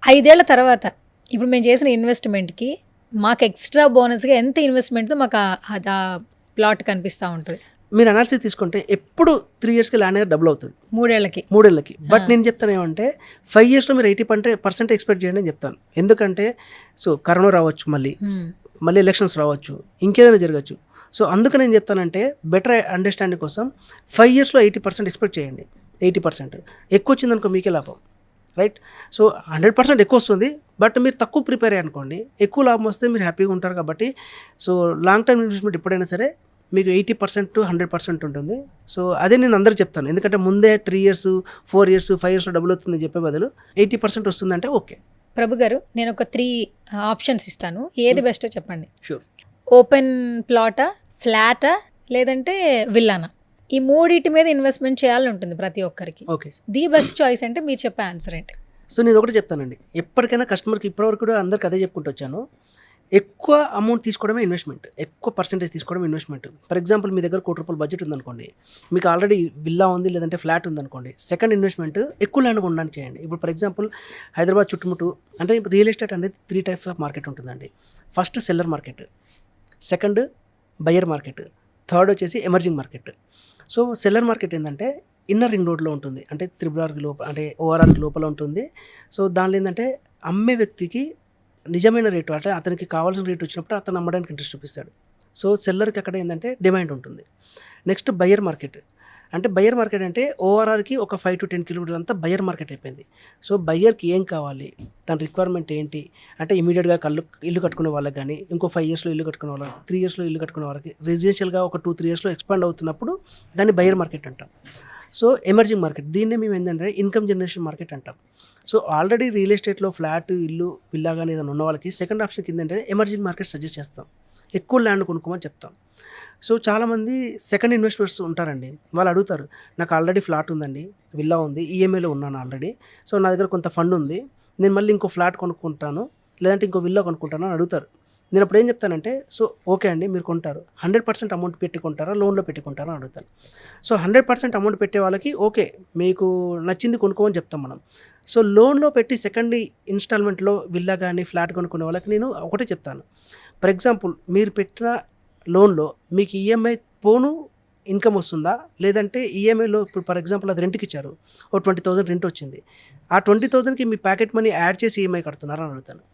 5 ఏళ్ల తర్వాత ఇప్పుడు మేము చేసిన ఇన్వెస్ట్మెంట్కి మాకు ఎక్స్ట్రా బోనస్గా ఎంత ఇన్వెస్ట్మెంట్తో మాకు ఆ ప్లాట్ కనిపిస్తూ ఉంటుంది. మీరు అనాలిసిస్ తీసుకుంటే ఎప్పుడు 3 ఇయర్స్కి ల్యాండ్ అనేది డబుల్ అవుతుంది, 3 ఏళ్ళకి. బట్ నేను చెప్తాను ఏమంటే 5 ఇయర్స్లో మీరు 80% ఎక్స్పెక్ట్ చేయండి అని చెప్తాను. ఎందుకంటే సో కరోనా రావచ్చు, మళ్ళీ ఎలక్షన్స్ రావచ్చు, ఇంకేదైనా జరగచ్చు. సో అందుకని నేను చెప్తానంటే బెటర్ అండర్స్టాండింగ్ కోసం 5 ఇయర్స్లో 80% ఎక్స్పెక్ట్ చేయండి. 80% ఎక్కువ వచ్చిందనుకో మీకే లాభం, రైట్? సో 100% ఎక్కువ వస్తుంది, బట్ మీరు తక్కువ ప్రిపేర్ అయ్యనుకోండి, ఎక్కువ లాభం వస్తే మీరు హ్యాపీగా ఉంటారు. కాబట్టి సో లాంగ్ టర్మ్ ఇన్వెస్ట్మెంట్ ఎప్పుడైనా సరే మీకు 80% to 100% ఉంటుంది. సో అదే నేను అందరికీ చెప్తాను. ఎందుకంటే ముందే 3 ఇయర్స్ 4 ఇయర్స్ 5 ఇయర్స్లో డబుల్ అవుతుంది చెప్పే బదులు 80% వస్తుందంటే ఓకే. ప్రభు గారు, నేను ఒక 3 ఆప్షన్స్ ఇస్తాను, ఏది బెస్టో చెప్పండి. షూర్. ఓపెన్ ప్లాటా, ఫ్లాటా, లేదంటే విల్లానా? ఈ 3 మీద ఇన్వెస్ట్మెంట్ చేయాలని ఉంటుంది ప్రతి ఒక్కరికి. ఓకే. ది బెస్ట్ చాయిస్ అంటే మీరు చెప్పే ఆన్సర్ ఏంటి? సో నేను ఒకటి చెప్తానండి, ఎప్పటికైనా కస్టమర్కి ఇప్పటివరకు కూడా అందరికి అదే చెప్పుకుంటూ వచ్చాను, ఎక్కువ అమౌంట్ తీసుకోవడమే ఇన్వెస్ట్మెంట్, ఎక్కువ పర్సెంటేజ్ తీసుకోవడం ఇన్వెస్ట్మెంట్. ఫర్ ఎగ్జాంపుల్ మీ దగ్గర ₹1 కోటి బడ్జెట్ ఉందనుకోండి, మీకు ఆల్రెడీ విల్లా ఉంది లేదంటే ఫ్లాట్ ఉందనుకోండి, సెకండ్ ఇన్వెస్ట్మెంట్ ఎక్కువ ల్యాండ్ కొనడానికి చేయండి. ఇప్పుడు ఫర్ ఎగ్జాంపుల్ హైదరాబాద్ చుట్టుముట్టు అంటే రియల్ ఎస్టేట్ అనేది 3 టైప్స్ ఆఫ్ మార్కెట్ ఉంటుందండి. First seller market, second buyer market, third వచ్చేసి emerging market. So seller market ఏంటంటే ఇన్నర్ రింగ్ రోడ్లో ఉంటుంది, అంటే RRRకి లోపల, అంటే ORRకి లోపల ఉంటుంది. సో దానిలో ఏంటంటే అమ్మే వ్యక్తికి నిజమైన రేటు, అంటే అతనికి కావాల్సిన రేటు వచ్చినప్పుడు అతను అమ్మడానికి ఇంట్రెస్ట్ చూపిస్తాడు. సో సెల్లర్కి అక్కడ ఏంటంటే డిమాండ్ ఉంటుంది. నెక్స్ట్ బయర్ మార్కెట్, అంటే బయర్ మార్కెట్ అంటే ORRకి ఒక 5 to 10 కిలోమీటర్స్ అంతా బయర్ మార్కెట్ అయిపోయింది. సో బయర్కి ఏం కావాలి, తన రిక్వైర్మెంట్ ఏంటి, అంటే ఇమీడియట్గా ఇల్లు కట్టుకునే వాళ్ళకి కానీ, ఇంకో 5 ఇయర్స్లో ఇల్లు కట్టుకునే వాళ్ళకి, 3 ఇయర్స్లో ఇల్లు కట్టుకునే వాళ్ళకి, రెసిడెన్షియల్గా ఒక 2-3 ఇయర్స్లో ఎక్స్పాండ్ అవుతున్నప్పుడు దాన్ని బయర్ మార్కెట్ అంటాం. సో ఎమర్జింగ్ మార్కెట్, దీన్నే మేము ఏంటంటే ఇన్కమ్ జనరేషన్ మార్కెట్ అంటాం. సో ఆల్రెడీ రియల్ ఎస్టేట్లో ఫ్లాట్, ఇల్లు, విల్లా కానీ ఏదైనా ఉన్న వాళ్ళకి సెకండ్ ఆప్షన్ కింద ఏంటంటే ఎమర్జింగ్ మార్కెట్ సజెస్ట్ చేస్తాం, ఎక్కువ ల్యాండ్ కొనుక్కోమని చెప్తాం. సో చాలామంది సెకండ్ ఇన్వెస్టర్స్ ఉంటారండి, వాళ్ళు అడుగుతారు, నాకు ఆల్రెడీ ఫ్లాట్ ఉందండి, విల్లా ఉంది, ఈఎంఐలో ఉన్నాను ఆల్రెడీ, సో నా దగ్గర కొంత ఫండ్ ఉంది, నేను మళ్ళీ ఇంకో ఫ్లాట్ కొనుక్కుంటాను లేదంటే ఇంకో విల్లా కొనుక్కుంటాను అని అడుగుతారు. నేను అప్పుడు ఏం చెప్తానంటే, సో ఓకే అండి, మీరు కొంటారు 100% అమౌంట్ పెట్టుకుంటారా, లోన్లో పెట్టుకుంటారా అని అడుగుతాను. సో 100% అమౌంట్ పెట్టే వాళ్ళకి ఓకే, మీకు నచ్చింది కొనుక్కోమని చెప్తాం మనం. సో లోన్లో పెట్టి సెకండ్ ఇన్స్టాల్మెంట్లో విల్లా కానీ ఫ్లాట్ కొనుక్కునే వాళ్ళకి నేను ఒకటే చెప్తాను. ఫర్ ఎగ్జాంపుల్ మీరు పెట్టిన లోన్లో మీకు ఈఎంఐ పోను ఇన్కమ్ వస్తుందా, లేదంటే ఈఎంఐలో ఇప్పుడు ఫర్ ఎగ్జాంపుల్ అది రెంట్కి ఇచ్చారు, ఓ 20,000 రెంట్ వచ్చింది, ఆ 20,000కి మీ ప్యాకెట్ మనీ యాడ్ చేసి ఈఎంఐ కడుతున్నారా అని అడుగుతాను.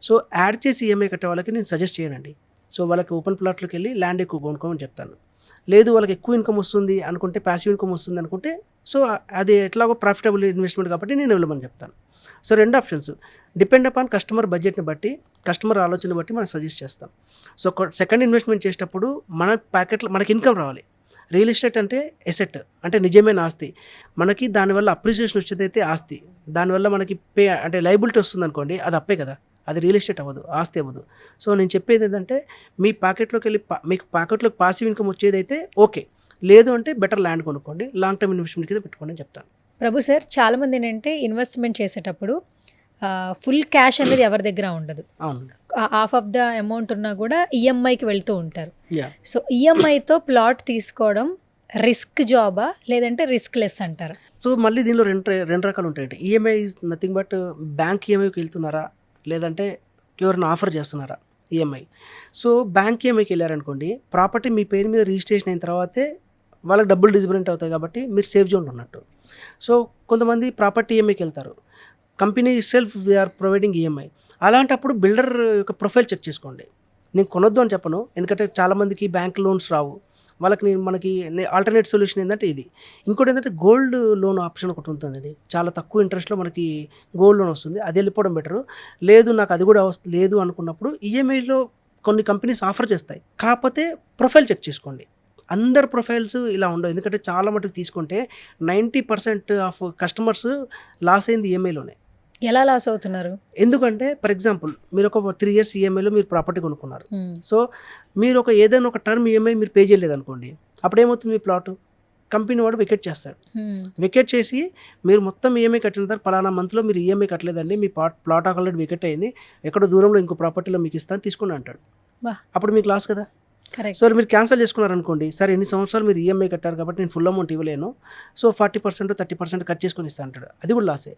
సో యాడ్ చేసి ఈఎంఐ కట్టే వాళ్ళకి నేను సజెస్ట్ చేయనండి. సో వాళ్ళకి ఓపెన్ ప్లాట్లోకి వెళ్ళి ల్యాండ్ ఎక్కువ కొనుక్కోమని చెప్తాను. లేదు వాళ్ళకి ఎక్కువ ఇన్కమ్ వస్తుంది అనుకుంటే, ప్యాసివ్ ఇన్కమ్ వస్తుంది అనుకుంటే, సో అది ఎట్లాగో ప్రాఫిటబుల్ ఇన్వెస్ట్మెంట్ కాబట్టి నేను వెళ్ళమని చెప్తాను. So 2 options depend upon customer బడ్జెట్ని బట్టి, కస్టమర్ ఆలోచన బట్టి మనం సజెస్ట్ చేస్తాం. సో సెకండ్ ఇన్వెస్ట్మెంట్ చేసేటప్పుడు మన ప్యాకెట్లో మనకి ఇన్కమ్ రావాలి, రియల్ ఎస్టేట్ అంటే ఎసెట్, అంటే నిజమైన ఆస్తి. మనకి దానివల్ల అప్రిసియేషన్ వచ్చేదైతే ఆస్తి, దానివల్ల మనకి అంటే లైబిలిటీ వస్తుంది అనుకోండి, అది అప్పే కదా, అది రియల్ ఎస్టేట్ అవ్వదు, ఆస్తి అవ్వదు. సో నేను చెప్పేది ఏంటంటే మీ పాకెట్లోకి వెళ్ళి మీకు పాకెట్లోకి పాసివ్ ఇన్కమ్ వచ్చేదైతే ఓకే, లేదు అంటే బెటర్ ల్యాండ్ కొనుక్కోండి, లాంగ్ టర్మ్ ఇన్వెస్ట్మెంట్ కింద పెట్టుకోండి అని చెప్తాను. ప్రభు సార్, చాలామంది ఏంటంటే ఇన్వెస్ట్మెంట్ చేసేటప్పుడు ఫుల్ క్యాష్ అనేది ఎవరి దగ్గర ఉండదు. అవును, హాఫ్ ఆఫ్ ద అమౌంట్ ఉన్నా కూడా ఈఎంఐకి వెళ్తూ ఉంటారు. యా. సో ఈఎంఐతో ప్లాట్ తీసుకోవడం రిస్క్ జాబా లేదంటే రిస్క్ లెస్ అంటారా? సో మళ్ళీ దీనిలో రెండు రకాలు ఉంటాయండి. EMI is nothing but bank ఈఎంఐకి వెళ్తున్నారా, లేదంటే ఎవరైనా ఆఫర్ చేస్తున్నారా ఈఎంఐ. సో బ్యాంక్ ఈఎంఐకి వెళ్ళారనుకోండి, ప్రాపర్టీ మీ పేరు మీద రిజిస్ట్రేషన్ అయిన తర్వాతే వాళ్ళకి డబ్బులు డిస్బరెంట్ అవుతాయి కాబట్టి మీరు సేఫ్ జోన్లో ఉన్నట్టు. సో కొంతమంది ప్రాపర్టీ ఈఎంఐకి వెళ్తారు, company self they are providing EMI. అలాంటప్పుడు బిల్డర్ యొక్క ప్రొఫైల్ చెక్ చేసుకోండి. నేను కొనొద్దు అని చెప్పను, ఎందుకంటే చాలామందికి బ్యాంక్ లోన్స్ రావు, వాళ్ళకి మనకి ఆల్టర్నేట్ సొల్యూషన్ ఏంటంటే ఇది. ఇంకోటి ఏంటంటే గోల్డ్ లోన్ ఆప్షన్ ఒకటి ఉంటుందండి, చాలా తక్కువ ఇంట్రెస్ట్లో మనకి గోల్డ్ లోన్ వస్తుంది, అది వెళ్ళిపోవడం బెటరు. లేదు నాకు అది కూడా లేదు అనుకున్నప్పుడు ఈఎంఐలో కొన్ని కంపెనీస్ ఆఫర్ చేస్తాయి, కాకపోతే ప్రొఫైల్ చెక్ చేసుకోండి. అందరు ప్రొఫైల్స్ ఇలా ఉండవు, ఎందుకంటే చాలా మటుకు తీసుకుంటే 90% ఆఫ్ కస్టమర్స్ లాస్ అయింది ఈఎంఐలోనే. ఎలా లాస్ అవుతున్నారు? ఎందుకంటే ఫర్ ఎగ్జాంపుల్ మీరు ఒక 3 years ఈఎంఐలో మీరు ప్రాపర్టీ కొనుక్కున్నారు. సో మీరు ఏదైనా ఒక టర్మ్ ఈఎంఐ మీరు పే చేయలేదు అనుకోండి, అప్పుడు ఏమవుతుంది, మీ ప్లాట్ కంపెనీ వాడు వికెట్ చేస్తాడు. వికెట్ చేసి మీరు మొత్తం ఈఎంఐ కట్టిన తర్వాత పలానా మంత్లో మీరు ఈఎంఐ కట్టలేదండి, మీ ప్లాట్ ఆల్రెడీ వికెట్ అయింది, ఎక్కడో దూరంలో ఇంకో ప్రాపర్టీలో మీకు ఇస్తాను తీసుకుని అంటాడు. అప్పుడు మీకు లాస్ కదా. కరెక్ట్. సో మీరు క్యాన్సిల్ చేసుకున్నారనుకోండి, సరే ఎన్ని సంవత్సరాలు మీరు ఈఎంఐ కట్టారు కాబట్టి నేను ఫుల్ అమౌంట్ ఇవ్వలేను, సో 40% 30% కట్ చేసుకొని ఇస్తా అంటాడు, అది కూడా లాసే.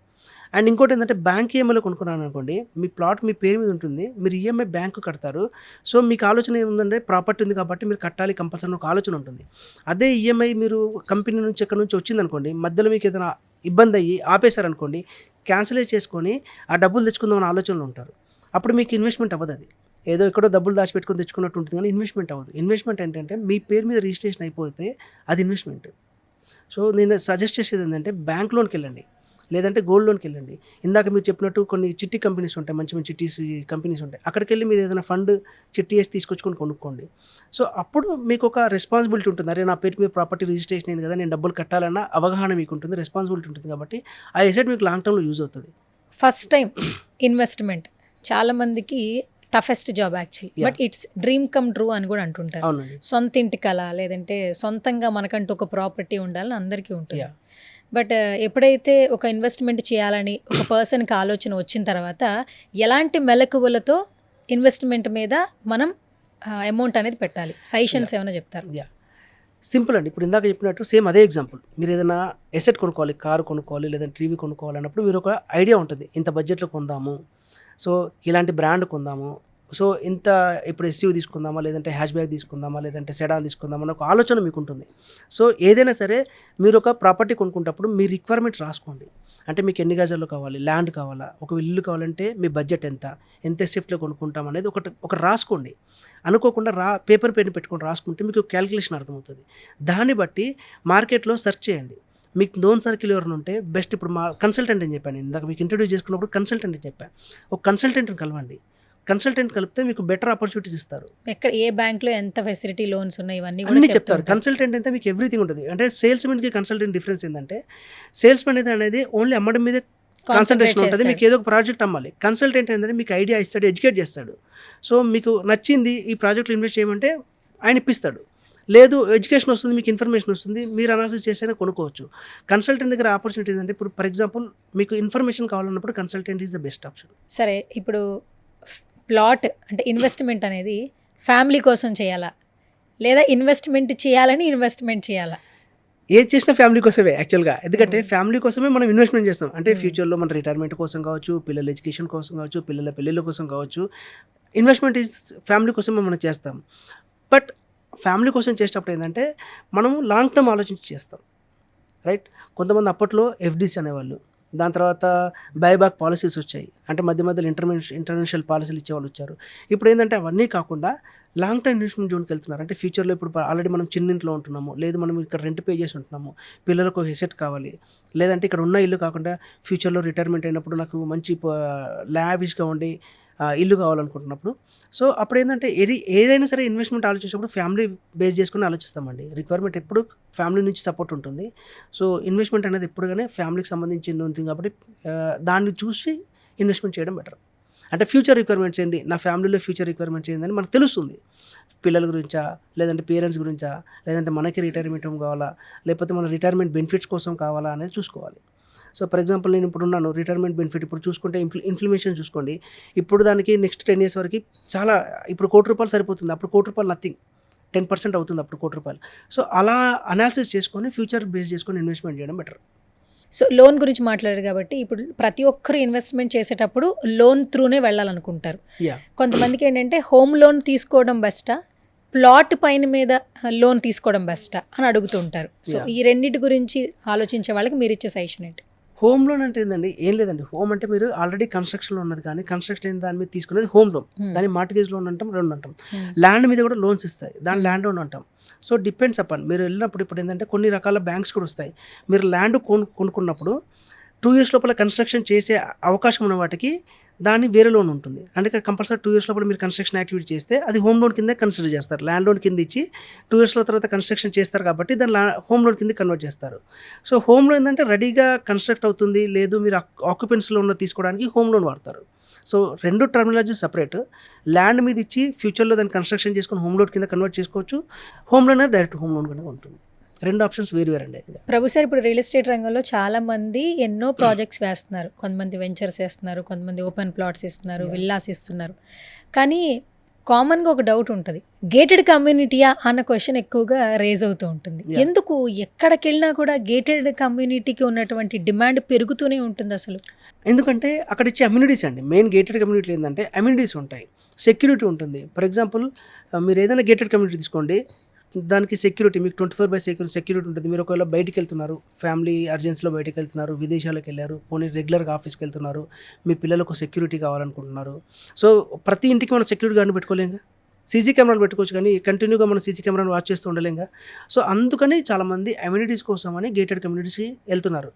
అండ్ ఇంకోటి ఏంటంటే బ్యాంక్ ఈఎంఐలో కొనుక్కున్నాను అనుకోండి, మీ ప్లాట్ మీ పేరు మీద ఉంటుంది, మీరు ఈఎంఐ బ్యాంకు కడతారు. సో మీకు ఆలోచన ఏముందంటే ప్రాపర్టీ ఉంది కాబట్టి మీరు కట్టాలి కంపల్సరీ ఒక ఆలోచన ఉంటుంది. అదే ఈఎంఐ మీరు కంపెనీ నుంచి ఎక్కడి నుంచి వచ్చిందనుకోండి, మధ్యలో మీకు ఏదైనా ఇబ్బంది అయ్యి ఆపేశారనుకోండి, క్యాన్సిల్ చేసుకొని ఆ డబ్బులు తెచ్చుకుందామని ఆలోచనలో ఉంటారు, అప్పుడు మీకు ఇన్వెస్ట్మెంట్ అవ్వదు. అది ఏదో ఎక్కడో డబ్బులు దాచిపెట్టుకొని తెచ్చుకున్నట్టు ఉంటుంది కానీ ఇన్వెస్ట్మెంట్ అవ్వదు. ఇన్వెస్ట్మెంట్ ఏంటంటే మీ పేరు మీద రిజిస్ట్రేషన్ అయిపోతే అది ఇన్వెస్ట్మెంట్. సో నేను సజెస్ట్ చేసేది ఏంటంటే బ్యాంక్ లోన్కి వెళ్ళండి, లేదంటే గోల్డ్ లోన్కి వెళ్ళండి. ఇందాక మీరు చెప్పినట్టు కొన్ని చిట్టి కంపెనీస్ ఉంటాయి, మంచి మంచి చిట్టీస్ కంపెనీస్ ఉంటాయి, అక్కడికి వెళ్ళి మీరు ఏదైనా ఫండ్ చిట్టి వేసి తీసుకొచ్చుకొని కొనుక్కోండి. సో అప్పుడు మీకు ఒక రెస్పాన్సిబిలిటీ ఉంటుంది, అరే నా పేరు మీద ప్రాపర్టీ రిజిస్ట్రేషన్ అయింది కదా, నేను డబ్బులు కట్టాలన్న అవగాహన మీకు ఉంటుంది, రెస్పాన్సిబిలిటీ ఉంటుంది, కాబట్టి ఆ ఎసెట్ మీకు లాంగ్ టర్మ్లో యూజ్ అవుతుంది. ఫస్ట్ టైం ఇన్వెస్ట్మెంట్ చాలామందికి toughest job actually, but it's dream come true అని కూడా అంటుంటారు. అవునండి, సొంత ఇంటి కళ, లేదంటే సొంతంగా మనకంటూ ఒక ప్రాపర్టీ ఉండాలని అందరికీ ఉంటుంది. బట్ ఎప్పుడైతే ఒక ఇన్వెస్ట్మెంట్ చేయాలని ఒక పర్సన్కి ఆలోచన వచ్చిన తర్వాత ఎలాంటి మెలకువలతో ఇన్వెస్ట్మెంట్ మీద మనం అమౌంట్ అనేది పెట్టాలి, సజెషన్స్ ఏమైనా చెప్తారు? సింపుల్ అండి. ఇప్పుడు ఇందాక చెప్పినట్టు సేమ్ అదే ఎగ్జాంపుల్, మీరు ఏదైనా ఎసెట్ కొనుక్కోవాలి, కారు కొనుక్కోవాలి, లేదంటే టీవీ కొనుక్కోవాలి అన్నప్పుడు మీరు ఒక ఐడియా ఉంటుంది, ఇంత బడ్జెట్లో కొందాము, సో ఇలాంటి బ్రాండ్ కొందాము, సో ఇంత ఇప్పుడు ఎస్యూవి తీసుకుందామా, లేదంటే హ్యాష్ బ్యాగ్ తీసుకుందామా, లేదంటే సెడాన్ తీసుకుందామా అని ఒక ఆలోచన మీకు ఉంటుంది. సో ఏదైనా సరే మీరు ఒక ప్రాపర్టీ కొనుక్కుంటప్పుడు మీ రిక్వైర్మెంట్ రాసుకోండి, అంటే మీకు ఎన్ని గజాలు కావాలి, ల్యాండ్ కావాలా, ఒక ఇల్లు కావాలంటే మీ బడ్జెట్ ఎంత షిఫ్ట్లో కొనుక్కుంటాం అనేది ఒకటి రాసుకోండి. అనుకోకుండా పేపర్ పెన్ పెట్టుకొని రాసుకుంటే మీకు క్యాలిక్యులేషన్ అర్థమవుతుంది. దాన్ని బట్టి మార్కెట్లో సెర్చ్ చేయండి. మీకు నోన్ సర్కిల్ ఎవరైనా ఉంటే బెస్ట్, ఇప్పుడు మా కన్సల్టెంట్ అని చెప్పాను ఇందాక మీకు ఇంట్రడ్యూస్ చేసుకున్నప్పుడు, కన్సల్టెంట్ అని చెప్పాను, ఒక కన్సల్టెంట్ని కలవండి. కన్సల్టెంట్ కలిపితే మీకు బెటర్ ఆపర్చునిటీస్ ఇస్తారు. ఎక్కడ ఏ బ్యాంక్లో ఎంత ఫెసిలిటీ లోన్స్ ఉన్నాయి ఇవన్నీ అన్నీ చెప్తారు. కన్సల్టెంట్ అంటే మీకు ఎవ్రీథింగ్ ఉంటుంది. అంటే సేల్స్మెన్కి కన్సల్టెంట్ డిఫరెన్స్ ఏంటంటే సేల్స్మెన్ అనేది ఓన్లీ అమ్మడం మీద కాన్సన్ట్రేషన్ ఉంటుంది, మీకు ఏదో ఒక ప్రాజెక్ట్ అమ్మాలి. కన్సల్టెంట్ ఏంటంటే మీకు ఐడియా ఇస్తాడు, ఎడ్యుకేట్ చేస్తాడు. సో మీకు నచ్చింది ఈ ప్రాజెక్ట్లో ఇన్వెస్ట్ చేయమంటే ఆయన ఇప్పిస్తాడు, లేదు ఎడ్యుకేషన్ వస్తుంది, మీకు ఇన్ఫర్మేషన్ వస్తుంది, మీరు అనాలిసిస్ చేసైనా కొనుక్కోవచ్చు. కన్సల్టెంట్ దగ్గర ఆపర్చునిటీ ఏంటంటే ఇప్పుడు ఫర్ ఎగ్జాంపుల్ మీకు ఇన్ఫర్మేషన్ కావాలన్నప్పుడు consultant is the best option. సరే, ఇప్పుడు ప్లాట్ అంటే ఇన్వెస్ట్మెంట్ అనేది ఫ్యామిలీ కోసం చేయాలా, లేదా ఇన్వెస్ట్మెంట్ చేయాలా? ఏది చేసినా ఫ్యామిలీ కోసమే యాక్చువల్గా, ఎందుకంటే ఫ్యామిలీ కోసమే మనం ఇన్వెస్ట్మెంట్ చేస్తాం. అంటే ఫ్యూచర్లో మన రిటైర్మెంట్ కోసం కావచ్చు, పిల్లల ఎడ్యుకేషన్ కోసం కావచ్చు, పిల్లల పెళ్ళిళ్ళ కోసం కావచ్చు, ఇన్వెస్ట్మెంట్ ఈజ్ ఫ్యామిలీ కోసమే మనం చేస్తాం. బట్ ఫ్యామిలీ కోసం చేసేటప్పుడు ఏంటంటే మనం లాంగ్ టర్మ్ ఆలోచించి చేస్తాం, రైట్? కొంతమంది అప్పట్లో ఎఫ్డీస్ అనేవాళ్ళు, దాని తర్వాత బైబ్యాక్ పాలసీస్ వచ్చాయి, అంటే మధ్యలో ఇంటర్నేషనల్ పాలసీలు ఇచ్చేవాళ్ళు వచ్చారు. ఇప్పుడు ఏంటంటే అవన్నీ కాకుండా లాంగ్ టర్మ్ ఇన్వెస్ట్మెంట్ జోన్కి వెళ్తున్నారు. అంటే ఫ్యూచర్లో ఇప్పుడు ఆల్రెడీ మనం చిన్నింట్లో ఉంటున్నాము, లేదు మనం ఇక్కడ రెంట్ పే చేసి ఉంటున్నాము, పిల్లలకు ఒక ఎసెట్ కావాలి, లేదంటే ఇక్కడ ఉన్న ఇల్లు కాకుండా ఫ్యూచర్లో రిటైర్మెంట్ అయినప్పుడు నాకు మంచి లావిష్గా ఉండి ఇల్లు కావాలనుకుంటున్నప్పుడు. సో అప్పుడు ఏంటంటే ఏదైనా సరే ఇన్వెస్ట్మెంట్ ఆలోచించినప్పుడు ఫ్యామిలీ బేస్ చేసుకుని ఆలోచిస్తామండి. రిక్వైర్మెంట్ ఎప్పుడు ఫ్యామిలీ నుంచి సపోర్ట్ ఉంటుంది. సో ఇన్వెస్ట్మెంట్ అనేది ఎప్పుడు కానీ ఫ్యామిలీకి సంబంధించింది ఉంటుంది కాబట్టి దాన్ని చూసి ఇన్వెస్ట్మెంట్ చేయడం బెటర్. అంటే ఫ్యూచర్ రిక్వైర్మెంట్స్ ఏంది, నా ఫ్యామిలీలో ఫ్యూచర్ రిక్వైర్మెంట్స్ ఏందని మనకు తెలుస్తుంది. పిల్లల గురించా, లేదంటే పేరెంట్స్ గురించా, లేదంటే మనకి రిటైర్మెంట్ హోమ్ కావాలా, లేకపోతే మన రిటైర్మెంట్ బెనిఫిట్స్ కోసం కావాలా అనేది చూసుకోవాలి. సో ఫర్ ఎగ్జాంపుల్ నేను ఇప్పుడు ఉన్నాను, రిటైర్మెంట్ బెనిఫిట్ ఇప్పుడు చూసుకుంటే ఇన్ఫ్లమేషన్ చూసుకోండి. ఇప్పుడు దానికి నెక్స్ట్ 10 years వరకు చాలా, ఇప్పుడు ₹1,00,00,000 సరిపోతుంది, అప్పుడు ₹1,00,00,000 నథింగ్, 10% అవుతుంది అప్పుడు ₹1,00,00,000. సో అలా అనాలిసిస్ చేసుకొని ఫ్యూచర్ బేస్ చేసుకొని ఇన్వెస్ట్మెంట్ చేయడం బెటర్. సో లోన్ గురించి మాట్లాడారు కాబట్టి ఇప్పుడు ప్రతి ఒక్కరు ఇన్వెస్ట్మెంట్ చేసేటప్పుడు లోన్ త్రూనే వెళ్ళాలనుకుంటారు. యా, కొంతమందికి ఏంటంటే హోమ్ లోన్ తీసుకోవడం బెస్టా, ప్లాట్ పైన మీద లోన్ తీసుకోవడం బెస్టా అని అడుగుతుంటారు. So Yeah. ఈ రెండింటి గురించి ఆలోచించే వాళ్ళకి మీరు ఇచ్చే సజెషన్ ఏంటి? హోమ్ లోన్ అంటే ఏంటండి, ఏం లేదండి. హోమ్ అంటే మీరు ఆల్రెడీ కన్స్ట్రక్షన్లో ఉన్నది, కానీ కన్స్ట్రక్షన్ అయిన దాని మీద తీసుకునేది హోమ్ లోన్. దాన్ని మార్టిగేజ్ లోన్ అంటాం, రెండు అంటాం. ల్యాండ్ మీద కూడా లోన్స్ ఇస్తాయి, దాని ల్యాండ్ లోన్ అంటాం. సో డిపెండ్స్ అపాన్ మీరు వెళ్ళినప్పుడు. ఇప్పుడు ఏంటంటే కొన్ని రకాల బ్యాంక్స్ కూడా వస్తాయి. మీరు ల్యాండ్ కొనుక్కున్నప్పుడు 2 years లోపల కన్స్ట్రక్షన్ చేసే అవకాశం ఉన్న వాటికి దాని వేరే లోన్ ఉంటుంది. అంటే కంపల్సరీ 2 years లోపల మీరు కన్స్ట్రక్షన్ యాక్టివిటీ చేస్తే అది హోమ్ లోన్ కింద కన్సిడర్ చేస్తారు. ల్యాండ్ లోన్ కింద ఇచ్చి 2 years తర్వాత కన్స్ట్రక్షన్ చేస్తారు కాబట్టి దాన్ని హోమ్ లోన్ కింద కన్వర్ట్ చేస్తారు. సో హోమ్ లోన్ ఏంటంటే రెడీగా కన్స్ట్రక్ట్ అవుతుంది, లేదు మీరు ఆక్యుపెన్సీ లోన్ తీసుకోవడానికి హోమ్ లోన్ వాడతారు. సో రెండు టర్మినాలజీ సపరేట్. ల్యాండ్ మీద ఇచ్చి ఫ్యూచర్లో దాన్ని కన్స్ట్రక్షన్ చేసుకొని హోమ్ లోన్ కింద కన్వర్ట్ చేసుకోవచ్చు. Home loan direct home loan కింద ఉంటుంది. రెండు ఆప్షన్స్ వేరు అండి. ప్రభు సార్, ఇప్పుడు రియల్ ఎస్టేట్ రంగంలో చాలా మంది ఎన్నో ప్రాజెక్ట్స్ వేస్తున్నారు. కొంతమంది వెంచర్స్ వేస్తున్నారు, కొంతమంది ఓపెన్ ప్లాట్స్ ఇస్తున్నారు, విల్లాస్ ఇస్తున్నారు. కానీ కామన్గా ఒక డౌట్ ఉంటుంది, గేటెడ్ కమ్యూనిటీయా అన్న క్వశ్చన్ ఎక్కువగా రేజ్ అవుతూ ఉంటుంది. ఎందుకు ఎక్కడికి వెళ్ళినా కూడా గేటెడ్ కమ్యూనిటీకి ఉన్నటువంటి డిమాండ్ పెరుగుతూనే ఉంటుంది అసలు? ఎందుకంటే అక్కడ ఇచ్చే అమ్యూనిటీస్ అండి. మెయిన్ గేటెడ్ కమ్యూనిటీ ఏంటంటే అమ్యూనిటీస్ ఉంటాయి, సెక్యూరిటీ ఉంటుంది. ఫర్ ఎగ్జాంపుల్ మీరు ఏదైనా గేటెడ్ కమ్యూనిటీ తీసుకోండి, దానికి సెక్యూరిటీ మీకు 24/7 సెక్యూరిటీ ఉంటుంది. మీరు ఒకవేళ బయటికి వెళ్తున్నారు, ఫ్యామిలీ అర్జెన్సీలో బయటికి వెళ్తున్నారు, విదేశాలకు వెళ్ళారు, పోనీ రెగ్యులర్గా ఆఫీస్కి వెళ్తున్నారు, మీ పిల్లలకు సెక్యూరిటీ కావాలనుకుంటున్నారు. సో ప్రతి ఇంటికి మనం సెక్యూరిటీ గార్డ్ని పెట్టుకోలేంగా, సీసీ కెమెరాలు పెట్టుకోవచ్చు, కానీ కంటిన్యూగా మనం సీసీ కెమెరాను వాచ్ చేస్తూ ఉండలేంగా. సో అందుకని చాలామంది అమ్యూనిటీస్ కోసం అని గేటెడ్ కమ్యూనిటీస్కి వెళ్తున్నారు.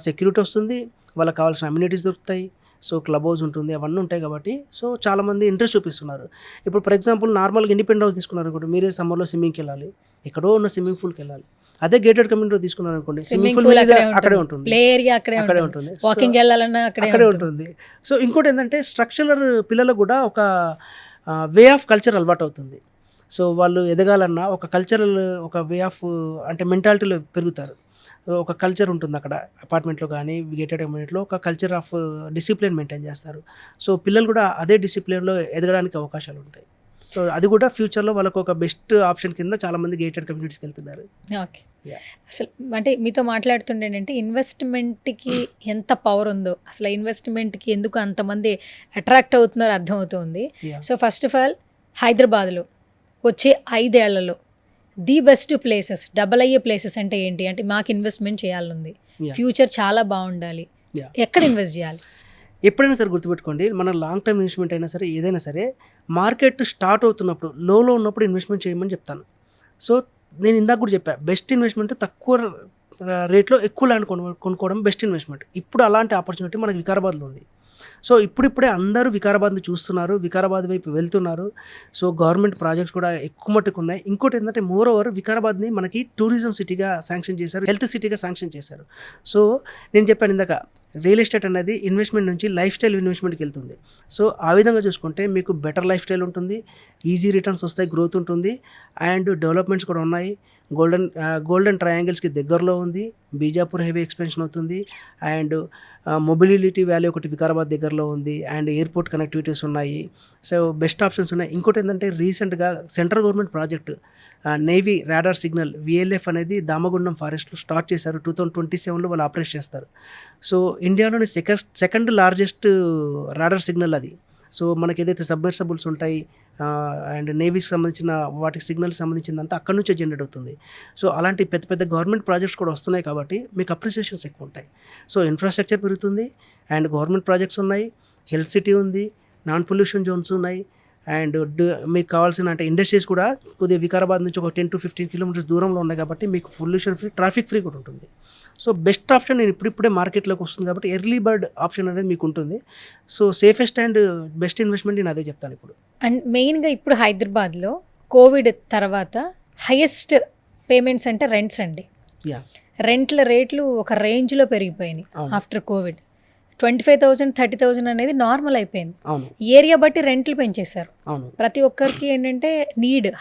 సెక్యూరిటీ వస్తుంది, వాళ్ళకి కావాల్సిన అమ్యూనిటీస్ దొరుకుతాయి. సో క్లబ్ హౌస్ ఉంటుంది, అవన్నీ ఉంటాయి కాబట్టి సో చాలామంది ఇంట్రెస్ట్ చూపిస్తున్నారు. ఇప్పుడు ఫర్ ఎగ్జాంపుల్ నార్మల్గా ఇండిపెండెంట్ హౌస్ తీసుకున్నారు అనుకోండి, మీరే సమ్మర్లో స్విమ్మింగ్కి వెళ్ళాలి, ఎక్కడో ఉన్న స్విమ్మింగ్ పూల్కి వెళ్ళాలి. అదే గేటెడ్ కమ్యూనిటీ తీసుకున్నారు అనుకోండి, స్విమ్మింగ్ పూల్ అక్కడే ఉంటుంది, ప్లే ఏరియా అక్కడే ఉంటుంది, వాకింగ్ వెళ్ళాలన్నా అక్కడే ఉంటుంది. సో ఇంకోటి ఏంటంటే స్ట్రక్చరల్ పిల్లలకు కూడా ఒక వే ఆఫ్ కల్చర్ అలవాటు అవుతుంది. సో వాళ్ళు ఎదగాలన్నా ఒక కల్చరల్, ఒక వే ఆఫ్ అంటే మెంటాలిటీలో పెరుగుతారు. ఒక కల్చర్ ఉంటుంది అక్కడ అపార్ట్మెంట్లో కానీ గేటెడ్ కమ్యూనిటీలో, ఒక కల్చర్ ఆఫ్ డిసిప్లిన్ మెయింటైన్ చేస్తారు. సో పిల్లలు కూడా అదే డిసిప్లిన్లో ఎదగడానికి అవకాశాలు ఉంటాయి. సో అది కూడా ఫ్యూచర్లో వాళ్ళకు ఒక బెస్ట్ ఆప్షన్ కింద చాలామంది గేటెడ్ కమ్యూనిటీస్కి వెళ్తున్నారు. ఓకే, అసలు అంటే మీతో మాట్లాడుతుండేనంటే ఇన్వెస్ట్మెంట్కి ఎంత పవర్ ఉందో, అసలు ఇన్వెస్ట్మెంట్కి ఎందుకు అంతమంది అట్రాక్ట్ అవుతున్నారో అర్థమవుతుంది. సో ఫస్ట్ ఆఫ్ ఆల్ హైదరాబాద్లో వచ్చే 5 ఏళ్లలో ది బెస్ట్ ప్లేసెస్, డబల్ అయ్యే ప్లేసెస్ అంటే ఏంటి? అంటే మాకు ఇన్వెస్ట్మెంట్ చేయాలనుంది, ఫ్యూచర్ చాలా బాగుండాలి, ఎక్కడ ఇన్వెస్ట్ చేయాలి? ఎప్పుడైనా సరే గుర్తుపెట్టుకోండి, మన లాంగ్ టర్మ్ ఇన్వెస్ట్మెంట్ అయినా సరే ఏదైనా సరే మార్కెట్ స్టార్ట్ అవుతున్నప్పుడు, లోలో ఉన్నప్పుడు ఇన్వెస్ట్మెంట్ చేయమని చెప్తాను. సో నేను ఇందాక కూడా చెప్పా, బెస్ట్ ఇన్వెస్ట్మెంట్ తక్కువ రేట్లో ఎక్కువ ల్యాండ్ కొనుక్కోవడం బెస్ట్ ఇన్వెస్ట్మెంట్. ఇప్పుడు అలాంటి ఆపర్చునిటీ మనకి వికారాబాద్లో ఉంది. సో ఇప్పుడిప్పుడే అందరూ వికారాబాద్ని చూస్తున్నారు, వికారాబాద్ వైపు వెళ్తున్నారు. సో గవర్నమెంట్ ప్రాజెక్ట్స్ కూడా ఎక్కువ మట్టుకు ఉన్నాయి. ఇంకోటి ఏంటంటే మోర్ ఓవర్ వికారాబాద్ని మనకి టూరిజం సిటీగా శాంక్షన్ చేశారు, హెల్త్ సిటీగా శాంక్షన్ చేశారు. సో నేను చెప్పాను ఇందాక, రియల్ ఎస్టేట్ అనేది ఇన్వెస్ట్మెంట్ నుంచి లైఫ్ స్టైల్ ఇన్వెస్ట్మెంట్కి వెళ్తుంది. సో ఆ విధంగా చూసుకుంటే మీకు బెటర్ లైఫ్ స్టైల్ ఉంటుంది, ఈజీ రిటర్న్స్ వస్తాయి, గ్రోత్ ఉంటుంది, అండ్ డెవలప్మెంట్స్ కూడా ఉన్నాయి. గోల్డెన్ ట్రయాంగిల్స్కి దగ్గరలో ఉంది, బీజాపూర్ హైవే ఎక్స్పెన్షన్ అవుతుంది, అండ్ మొబిలిటీ వ్యాలీ ఒకటి వికారాబాద్ దగ్గరలో ఉంది, అండ్ ఎయిర్పోర్ట్ కనెక్టివిటీస్ ఉన్నాయి. సో బెస్ట్ ఆప్షన్స్ ఉన్నాయి. ఇంకోటి ఏంటంటే రీసెంట్గా central government project navy radar signal VLF అనేది దామగుండం ఫారెస్ట్లో స్టార్ట్ చేశారు. 2027లో వాళ్ళు ఆపరేట్ చేస్తారు. సో ఇండియాలోని సెకండ్ లార్జెస్ట్ రాడార్ సిగ్నల్ అది. సో మనకి ఏదైతే సబ్మెర్సబుల్స్ ఉంటాయి అండ్ నేవీకి సంబంధించిన వాటికి సిగ్నల్కి సంబంధించిందంతా అక్కడ నుంచే జనరేట్ అవుతుంది. సో అలాంటి పెద్ద పెద్ద గవర్నమెంట్ ప్రాజెక్ట్స్ కూడా వస్తున్నాయి కాబట్టి మీకు అప్రిసియేషన్స్ ఎక్కువ ఉంటాయి. సో ఇన్ఫ్రాస్ట్రక్చర్ పెరుగుతుంది, అండ్ గవర్నమెంట్ ప్రాజెక్ట్స్ ఉన్నాయి, హెల్త్ సిటీ ఉంది, నాన్ పొల్యూషన్ జోన్స్ ఉన్నాయి. అండ్ మీకు కావాల్సిన అంటే ఇండస్ట్రీస్ కూడా కొద్దిగా వికారాబాద్ నుంచి ఒక 10 to 15 కిలోమీటర్స్ దూరంలో ఉన్నాయి కాబట్టి మీకు పొల్యూషన్ ఫ్రీ, ట్రాఫిక్ ఫ్రీ కూడా ఉంటుంది. సో బెస్ట్ ఆప్షన్ నేను ఇప్పుడిప్పుడే మార్కెట్లోకి వస్తుంది కాబట్టి ఎర్లీ బర్డ్ ఆప్షన్ అనేది మీకు ఉంటుంది. So safest and best investment నేను అదే చెప్తాను ఇప్పుడు. అండ్ మెయిన్గా ఇప్పుడు హైదరాబాద్లో కోవిడ్ తర్వాత హైయెస్ట్ పేమెంట్స్ అంటే రెంట్స్ అండి. యా, రెంట్ల రేట్లు ఒక రేంజ్లో పెరిగిపోయినాయి అవును. After Covid. 25,000 30,000 అనేది నార్మల్ అయిపోయింది. అవును ఏరియా బట్టి రెంట్లు పెంచేశారు. అవును ప్రతి ఒక్కరికి ఏంటంటే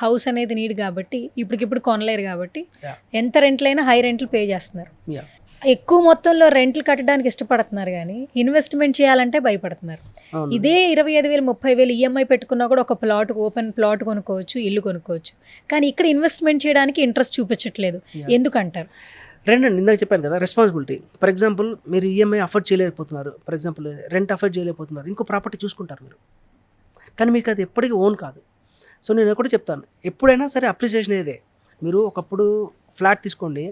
హౌస్ అనేది నీడ్ కాబట్టి ఇప్పటికిప్పుడు కొనలేరు కాబట్టి Yeah. ఎంత రెంట్లైనా హై రెంట్లు పే చేస్తున్నారు. యా, ఎక్కువ మొత్తంలో రెంట్లు కట్టడానికి ఇష్టపడుతున్నారు కానీ ఇన్వెస్ట్మెంట్ చేయాలంటే భయపడుతున్నారు. అవును ఇదే 25,000 30,000 ఈఎంఐ పెట్టుకున్నా కూడా ఒక ఓపెన్ ప్లాట్ కొనుక్కోవచ్చు, ఇల్లు కొనుక్కోవచ్చు. కానీ ఇక్కడ ఇన్వెస్ట్మెంట్ చేయడానికి ఇంట్రెస్ట్ చూపించట్లేదు. Yeah. ఎందుకంటారు? రెండండి, ఇందాక చెప్పాను కదా రెస్పాన్సిబిలిటీ. ఫర్ ఎగ్జాంపుల్ మీరు ఈఎంఐ అఫోర్డ్ చేయలేకపోతున్నారు, ఫర్ ఎగ్జాంపుల్ రెంట్ అఫోర్డ్ చేయలేకపోతున్నారు, ఇంకో ప్రాపర్టీ చూసుకుంటారు మీరు, కానీ మీకు అది ఎప్పటికీ ఓన్ కాదు. సో నేను ఒకటి చెప్తాను, ఎప్పుడైనా సరే అప్రిసియేషన్ ఏదే. మీరు ఒకప్పుడు ఫ్లాట్ తీసుకోండి,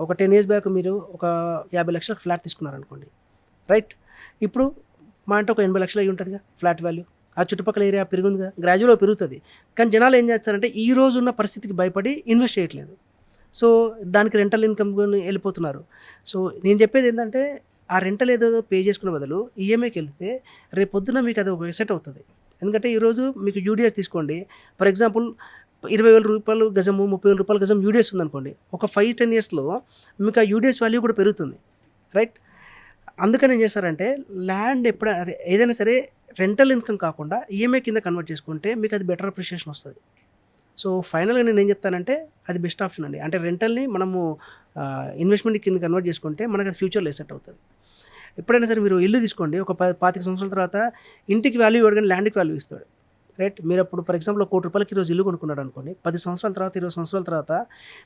ఒక 10 years బ్యాక్ మీరు ఒక 50 లక్షలకు ఫ్లాట్ తీసుకున్నారనుకోండి, రైట్? ఇప్పుడు మా అంటే ఒక 80 లక్షలు అయి ఉంటుందిగా ఫ్లాట్ వాల్యూ. ఆ చుట్టుపక్కల ఏరియా పెరుగుందిగా, గ్రాడ్యువల్గా పెరుగుతుంది. కానీ జనాలు ఏం చేస్తారంటే ఈ రోజు ఉన్న పరిస్థితికి భయపడి ఇన్వెస్ట్ చేయట్లేదు. సో దానికి రెంటల్ ఇన్కమ్ వెళ్ళిపోతున్నారు. సో నేను చెప్పేది ఏంటంటే ఆ రెంటల్ ఏదో పే చేసుకునే బదులు ఈఎంఐకి వెళ్తే రేపు పొద్దున మీకు అది ఒక ఎసెట్ అవుతుంది. ఎందుకంటే ఈరోజు మీకు యూడిఎస్ తీసుకోండి, ఫర్ ఎగ్జాంపుల్ 20,000 రూపాయలు గజము 30,000 రూపాయల గజం యూడిఎస్ ఉందనుకోండి, ఒక 5-10 yearsలో మీకు ఆ యూడిఎస్ వాల్యూ కూడా పెరుగుతుంది, రైట్? అందుకని ఏం చేస్తారంటే ల్యాండ్ అదే ఏదైనా సరే రెంటల్ ఇన్కమ్ కాకుండా ఈఎంఐ కింద కన్వర్ట్ చేసుకుంటే మీకు అది బెటర్ అప్రిషియేషన్ వస్తుంది. సో ఫైనల్గా నేను ఏం చెప్తానంటే అది బెస్ట్ ఆప్షన్ అండి. అంటే రెంటల్ని మనము ఇన్వెస్ట్మెంట్ కింద కన్వర్ట్ చేసుకుంటే మనకు అది ఫ్యూచర్లో ఎసెట్ అవుతుంది. ఎప్పుడైనా సరే మీరు ఇల్లు తీసుకోండి, ఒక 25 సంవత్సరాల తర్వాత ఇంటికి వాల్యూ ఇవ్వడు కానీ ల్యాండ్కి వాల్యూ ఇస్తాడు, రైట్? మీరు అప్పుడు ఫర్ ఎగ్జాంపుల్ 1 కోటి రూపాయలకి ఈరోజు ఇల్లు కొనుక్కున్నాడు అనుకోండి, 10 సంవత్సరాల తర్వాత 20 సంవత్సరాల తర్వాత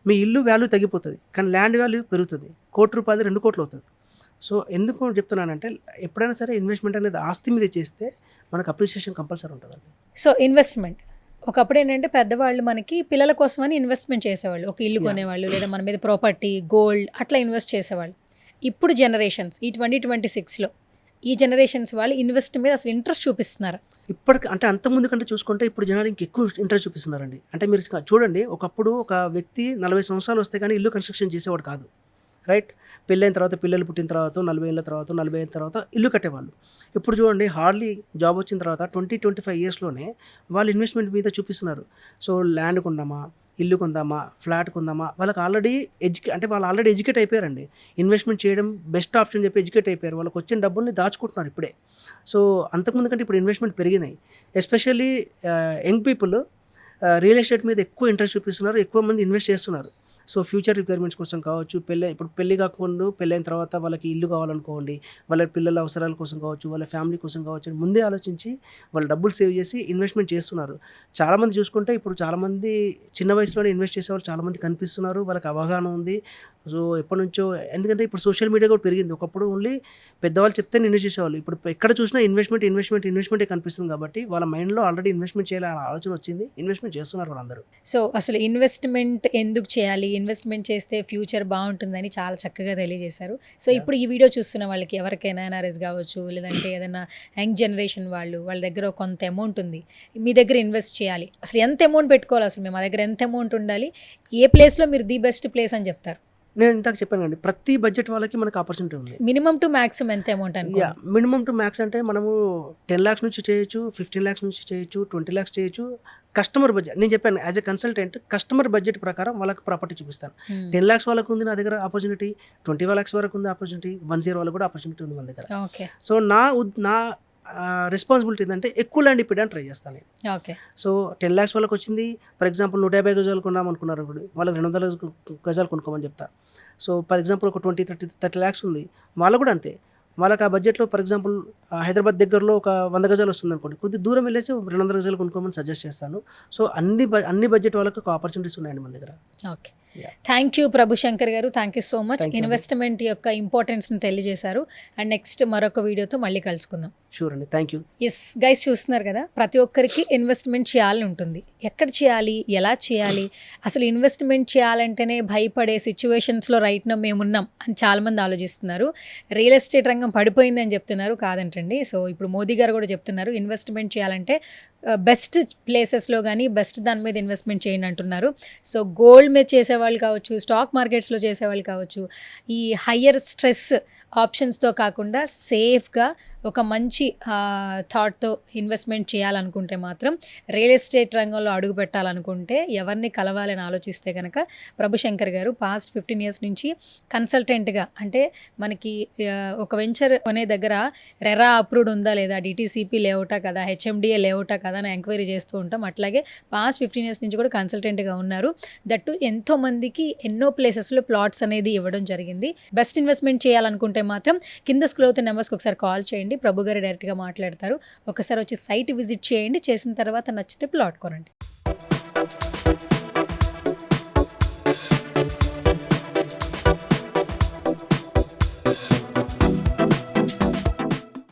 మీ ఇల్లు వాల్యూ తగ్గిపోతుంది, కానీ ల్యాండ్ వాల్యూ పెరుగుతుంది. 1 కోటి రూపాయలు 2 కోట్లు అవుతుంది. సో ఎందుకు చెప్తున్నానంటే ఎప్పుడైనా సరే ఇన్వెస్ట్మెంట్ అనేది ఆస్తి మీద చేస్తే మనకు అప్రిసియేషన్ కంపల్సరీ ఉంటుందండి. సో ఇన్వెస్ట్మెంట్ ఒకప్పుడు ఏంటంటే పెద్దవాళ్ళు మనకి పిల్లల కోసమని ఇన్వెస్ట్మెంట్ చేసేవాళ్ళు, ఒక ఇల్లు కొనేవాళ్ళు లేదా మన మీద ప్రాపర్టీ గోల్డ్ అట్లా ఇన్వెస్ట్ చేసేవాళ్ళు. ఇప్పుడు జనరేషన్స్ ఈ 2026లో ఈ జనరేషన్స్ వాళ్ళు ఇన్వెస్ట్ మీద అసలు ఇంట్రెస్ట్ చూపిస్తున్నారు. ఇప్పటికి అంటే అంతకుముందు కంటే చూసుకుంటే ఇప్పుడు జనాలు ఇంకెక్కువ ఇంట్రెస్ట్ చూపిస్తున్నారండి. అంటే మీరు చూడండి, ఒకప్పుడు ఒక వ్యక్తి 40 సంవత్సరాలు వస్తే కానీ ఇల్లు కన్స్ట్రక్షన్ చేసేవాడు కాదు, రైట్? పెళ్ళైన తర్వాత పిల్లలు పుట్టిన తర్వాత 40 ఏళ్ళ తర్వాత 40 ఏళ్ళ తర్వాత ఇల్లు కట్టేవాళ్ళు. ఇప్పుడు చూడండి హార్డ్లీ జాబ్ వచ్చిన తర్వాత 20-25 yearsలోనే వాళ్ళు ఇన్వెస్ట్మెంట్ మీద చూపిస్తున్నారు. సో ల్యాండ్ కొందామా, ఇల్లు కొందామా, ఫ్లాట్ కొందామా, వాళ్ళకి ఆల్రెడీ వాళ్ళు ఆల్రెడీ ఎడ్యుకేట్ అయిపోయారండి. ఇన్వెస్ట్మెంట్ చేయడం బెస్ట్ ఆప్షన్ చెప్పి ఎడ్యుకేట్ అయిపోయారు. వాళ్ళకి వచ్చిన డబ్బుల్ని దాచుకుంటున్నారు ఇప్పుడే. సో అంతకుముందు కంటే ఇప్పుడు ఇన్వెస్ట్మెంట్ పెరిగినాయి. Especially young people real estate మీద ఎక్కువ ఇంట్రెస్ట్ చూపిస్తున్నారు, ఎక్కువ మంది ఇన్వెస్ట్ చేస్తున్నారు. సో ఫ్యూచర్ రిక్వైర్మెంట్స్ కోసం కావచ్చు, ఇప్పుడు పెళ్ళి కాకుండా పెళ్ళైన తర్వాత వాళ్ళకి ఇల్లు కావాలనుకోండి, వాళ్ళ పిల్లల అవసరాల కోసం కావచ్చు, వాళ్ళ ఫ్యామిలీ కోసం కావచ్చు, ముందే ఆలోచించి వాళ్ళు డబ్బులు సేవ్ చేసి ఇన్వెస్ట్మెంట్ చేస్తున్నారు. చాలామంది చూసుకుంటే ఇప్పుడు చాలామంది చిన్న వయసులోనే ఇన్వెస్ట్ చేసేవాళ్ళు చాలామంది కనిపిస్తున్నారు, వాళ్ళకి అవగాహన ఉంది. సో ఎప్పటి నుంచో, ఎందుకంటే ఇప్పుడు సోషల్ మీడియా కూడా పెరిగింది. ఒకప్పుడు ఓన్లీ పెద్దవాళ్ళు చెప్తే ఇన్వెస్ట్ చేసేవాళ్ళు, ఇప్పుడు ఎక్కడ చూసినా ఇన్వెస్ట్మెంటే కనిపిస్తుంది. కాబట్టి వాళ్ళ మైండ్లో ఆల్రెడీ ఇన్వెస్ట్మెంట్ చేయాలని ఆలోచన వచ్చింది, ఇన్వెస్ట్మెంట్ చేస్తున్నారు వాళ్ళందరూ. సో అసలు ఇన్వెస్ట్మెంట్ ఎందుకు చేయాలి, ఇన్వెస్ట్మెంట్ చేస్తే ఫ్యూచర్ బాగుంటుందని చాలా చక్కగా తెలియజేశారు. సో ఇప్పుడు ఈ వీడియో చూస్తున్న వాళ్ళకి ఎవరికైనా ఎన్ఆర్ఎస్ కావచ్చు, లేదంటే ఏదైనా యంగ్ జనరేషన్ వాళ్ళ దగ్గర కొంత అమౌంట్ ఉంది, మీ దగ్గర ఇన్వెస్ట్ చేయాలి, అసలు ఎంత అమౌంట్ పెట్టుకోవాలి, అసలు మా దగ్గర ఎంత అమౌంట్ ఉండాలి, ఏ ప్లేస్లో మీరు ది బెస్ట్ ప్లేస్ అని చెప్తారు? నేను ఇందాక చెప్పాను అండి, ప్రతి బడ్జెట్ వాళ్ళకి మనకు ఆపర్చునిటీ ఉంది. మినిమం టు మ్యాక్సిమం ఎంత అమౌంట్ అనుకో? మినిమం టు మ్యాక్స్ అంటే మనము 10 lakhs నుంచి చేయొచ్చు, 15 lakhs నుంచి చేయొచ్చు, 20 lakhs చేయొచ్చు. కస్టమర్ బడ్జెట్ నేను చెప్పాను, as a consultant customer budget ప్రకారం వాళ్ళకి ప్రాపర్టీ చూపిస్తాను. 10 lakhs వాళ్ళకు ఉంది నా దగ్గర ఆపర్చునిటీ, 20 lakhs వరకు ఉంది ఆపర్చునిటీ, 10 వాళ్ళకు కూడా ఆపర్చునిటీ ఉంది మన దగ్గర. ఓకే. సో నా రెస్పాన్సిబిలిటీ ఏంటంటే ఎక్కువ ల్యాండ్ ఇప్పడానికి ట్రై చేస్తాను నేను. ఓకే. సో 10 lakhs వాళ్ళకి వచ్చింది, ఫర్ ఎగ్జాంపుల్ 150 గజాలు కొన్నాం అనుకున్నారు, వాళ్ళకి 200 గజాలు కొనుక్కోమని చెప్తా. సో ఫర్ ఎగ్జాంపుల్ ఒక 20-30 lakhs ఉంది, వాళ్ళు కూడా అంతే. వాళ్ళకి ఆ బడ్జెట్లో ఫర్ ఎగ్జాంపుల్ హైదరాబాద్ దగ్గరలో ఒక 100 గజాలు వస్తుంది అనుకోండి, కొద్ది దూరం వెళ్ళేసి 200 గజాలు కొనుక్కోమని సజెస్ట్ చేస్తాను. సో అన్ని బడ్జెట్ వాళ్ళకి ఒక ఆపర్చునిటీస్ ఉన్నాయండి మన దగ్గర. ఓకే, థ్యాంక్ యూ ప్రభుశంకర్ గారు, thank you so much. Investment యొక్క ఇంపార్టెన్స్ని తెలియజేశారు. అండ్ నెక్స్ట్ మరొక వీడియోతో మళ్ళీ కలుసుకుందాం. షూర్ అండి, థ్యాంక్ యూ. ఎస్ గైస్, చూస్తున్నారు కదా, ప్రతి ఒక్కరికి ఇన్వెస్ట్మెంట్ చేయాలని ఉంటుంది. ఎక్కడ చేయాలి, ఎలా చేయాలి, అసలు ఇన్వెస్ట్మెంట్ చేయాలంటేనే భయపడే సిచ్యువేషన్స్లో రైట్ నో మేమున్నాం అని చాలామంది ఆలోచిస్తున్నారు. రియల్ ఎస్టేట్ రంగం పడిపోయింది అని చెప్తున్నారు, కాదంటండి. సో ఇప్పుడు మోదీ గారు కూడా చెప్తున్నారు, ఇన్వెస్ట్మెంట్ చేయాలంటే బెస్ట్ ప్లేసెస్లో కానీ బెస్ట్ దాని మీద ఇన్వెస్ట్మెంట్ చేయండి అంటున్నారు. సో గోల్డ్ మీద చేసేవాళ్ళు కావచ్చు, స్టాక్ మార్కెట్స్లో చేసేవాళ్ళు కావచ్చు, ఈ హయ్యర్ స్ట్రెస్ ఆప్షన్స్తో కాకుండా సేఫ్గా ఒక మంచి థాట్తో ఇన్వెస్ట్మెంట్ చేయాలనుకుంటే మాత్రం రియల్ ఎస్టేట్ రంగంలో అడుగు పెట్టాలనుకుంటే ఎవరిని కలవాలని ఆలోచిస్తే కనుక ప్రభుశంకర్ గారు పాస్ట్ 15 years నుంచి కన్సల్టెంట్గా, అంటే మనకి ఒక వెంచర్ కొనే దగ్గర రెరా అప్రూవ్డ్ ఉందా లేదా, డిటీసీపీ లేఅవుటా కదా, హెచ్ఎండిఏ లేఅవుటా కదా అని ఎంక్వైరీ చేస్తూ ఉంటాం. అట్లాగే పాస్ట్ 15 years నుంచి కూడా కన్సల్టెంట్గా ఉన్నారు. దట్టు ఎంతోమందికి ఎన్నో ప్లేసెస్లో ప్లాట్స్ అనేది ఇవ్వడం జరిగింది. బెస్ట్ ఇన్వెస్ట్మెంట్ చేయాలనుకుంటే మాత్రం కింద స్క్రోల్ అవుతున్న నెంబర్స్కి ఒకసారి కాల్ చేయండి. ప్రభు గారు డైరెక్ట్గా మాట్లాడతారు. ఒకసారి వచ్చి సైట్ విజిట్ చేయండి. చేసిన తర్వాత నచ్చితే ప్లాట్ కొనండి.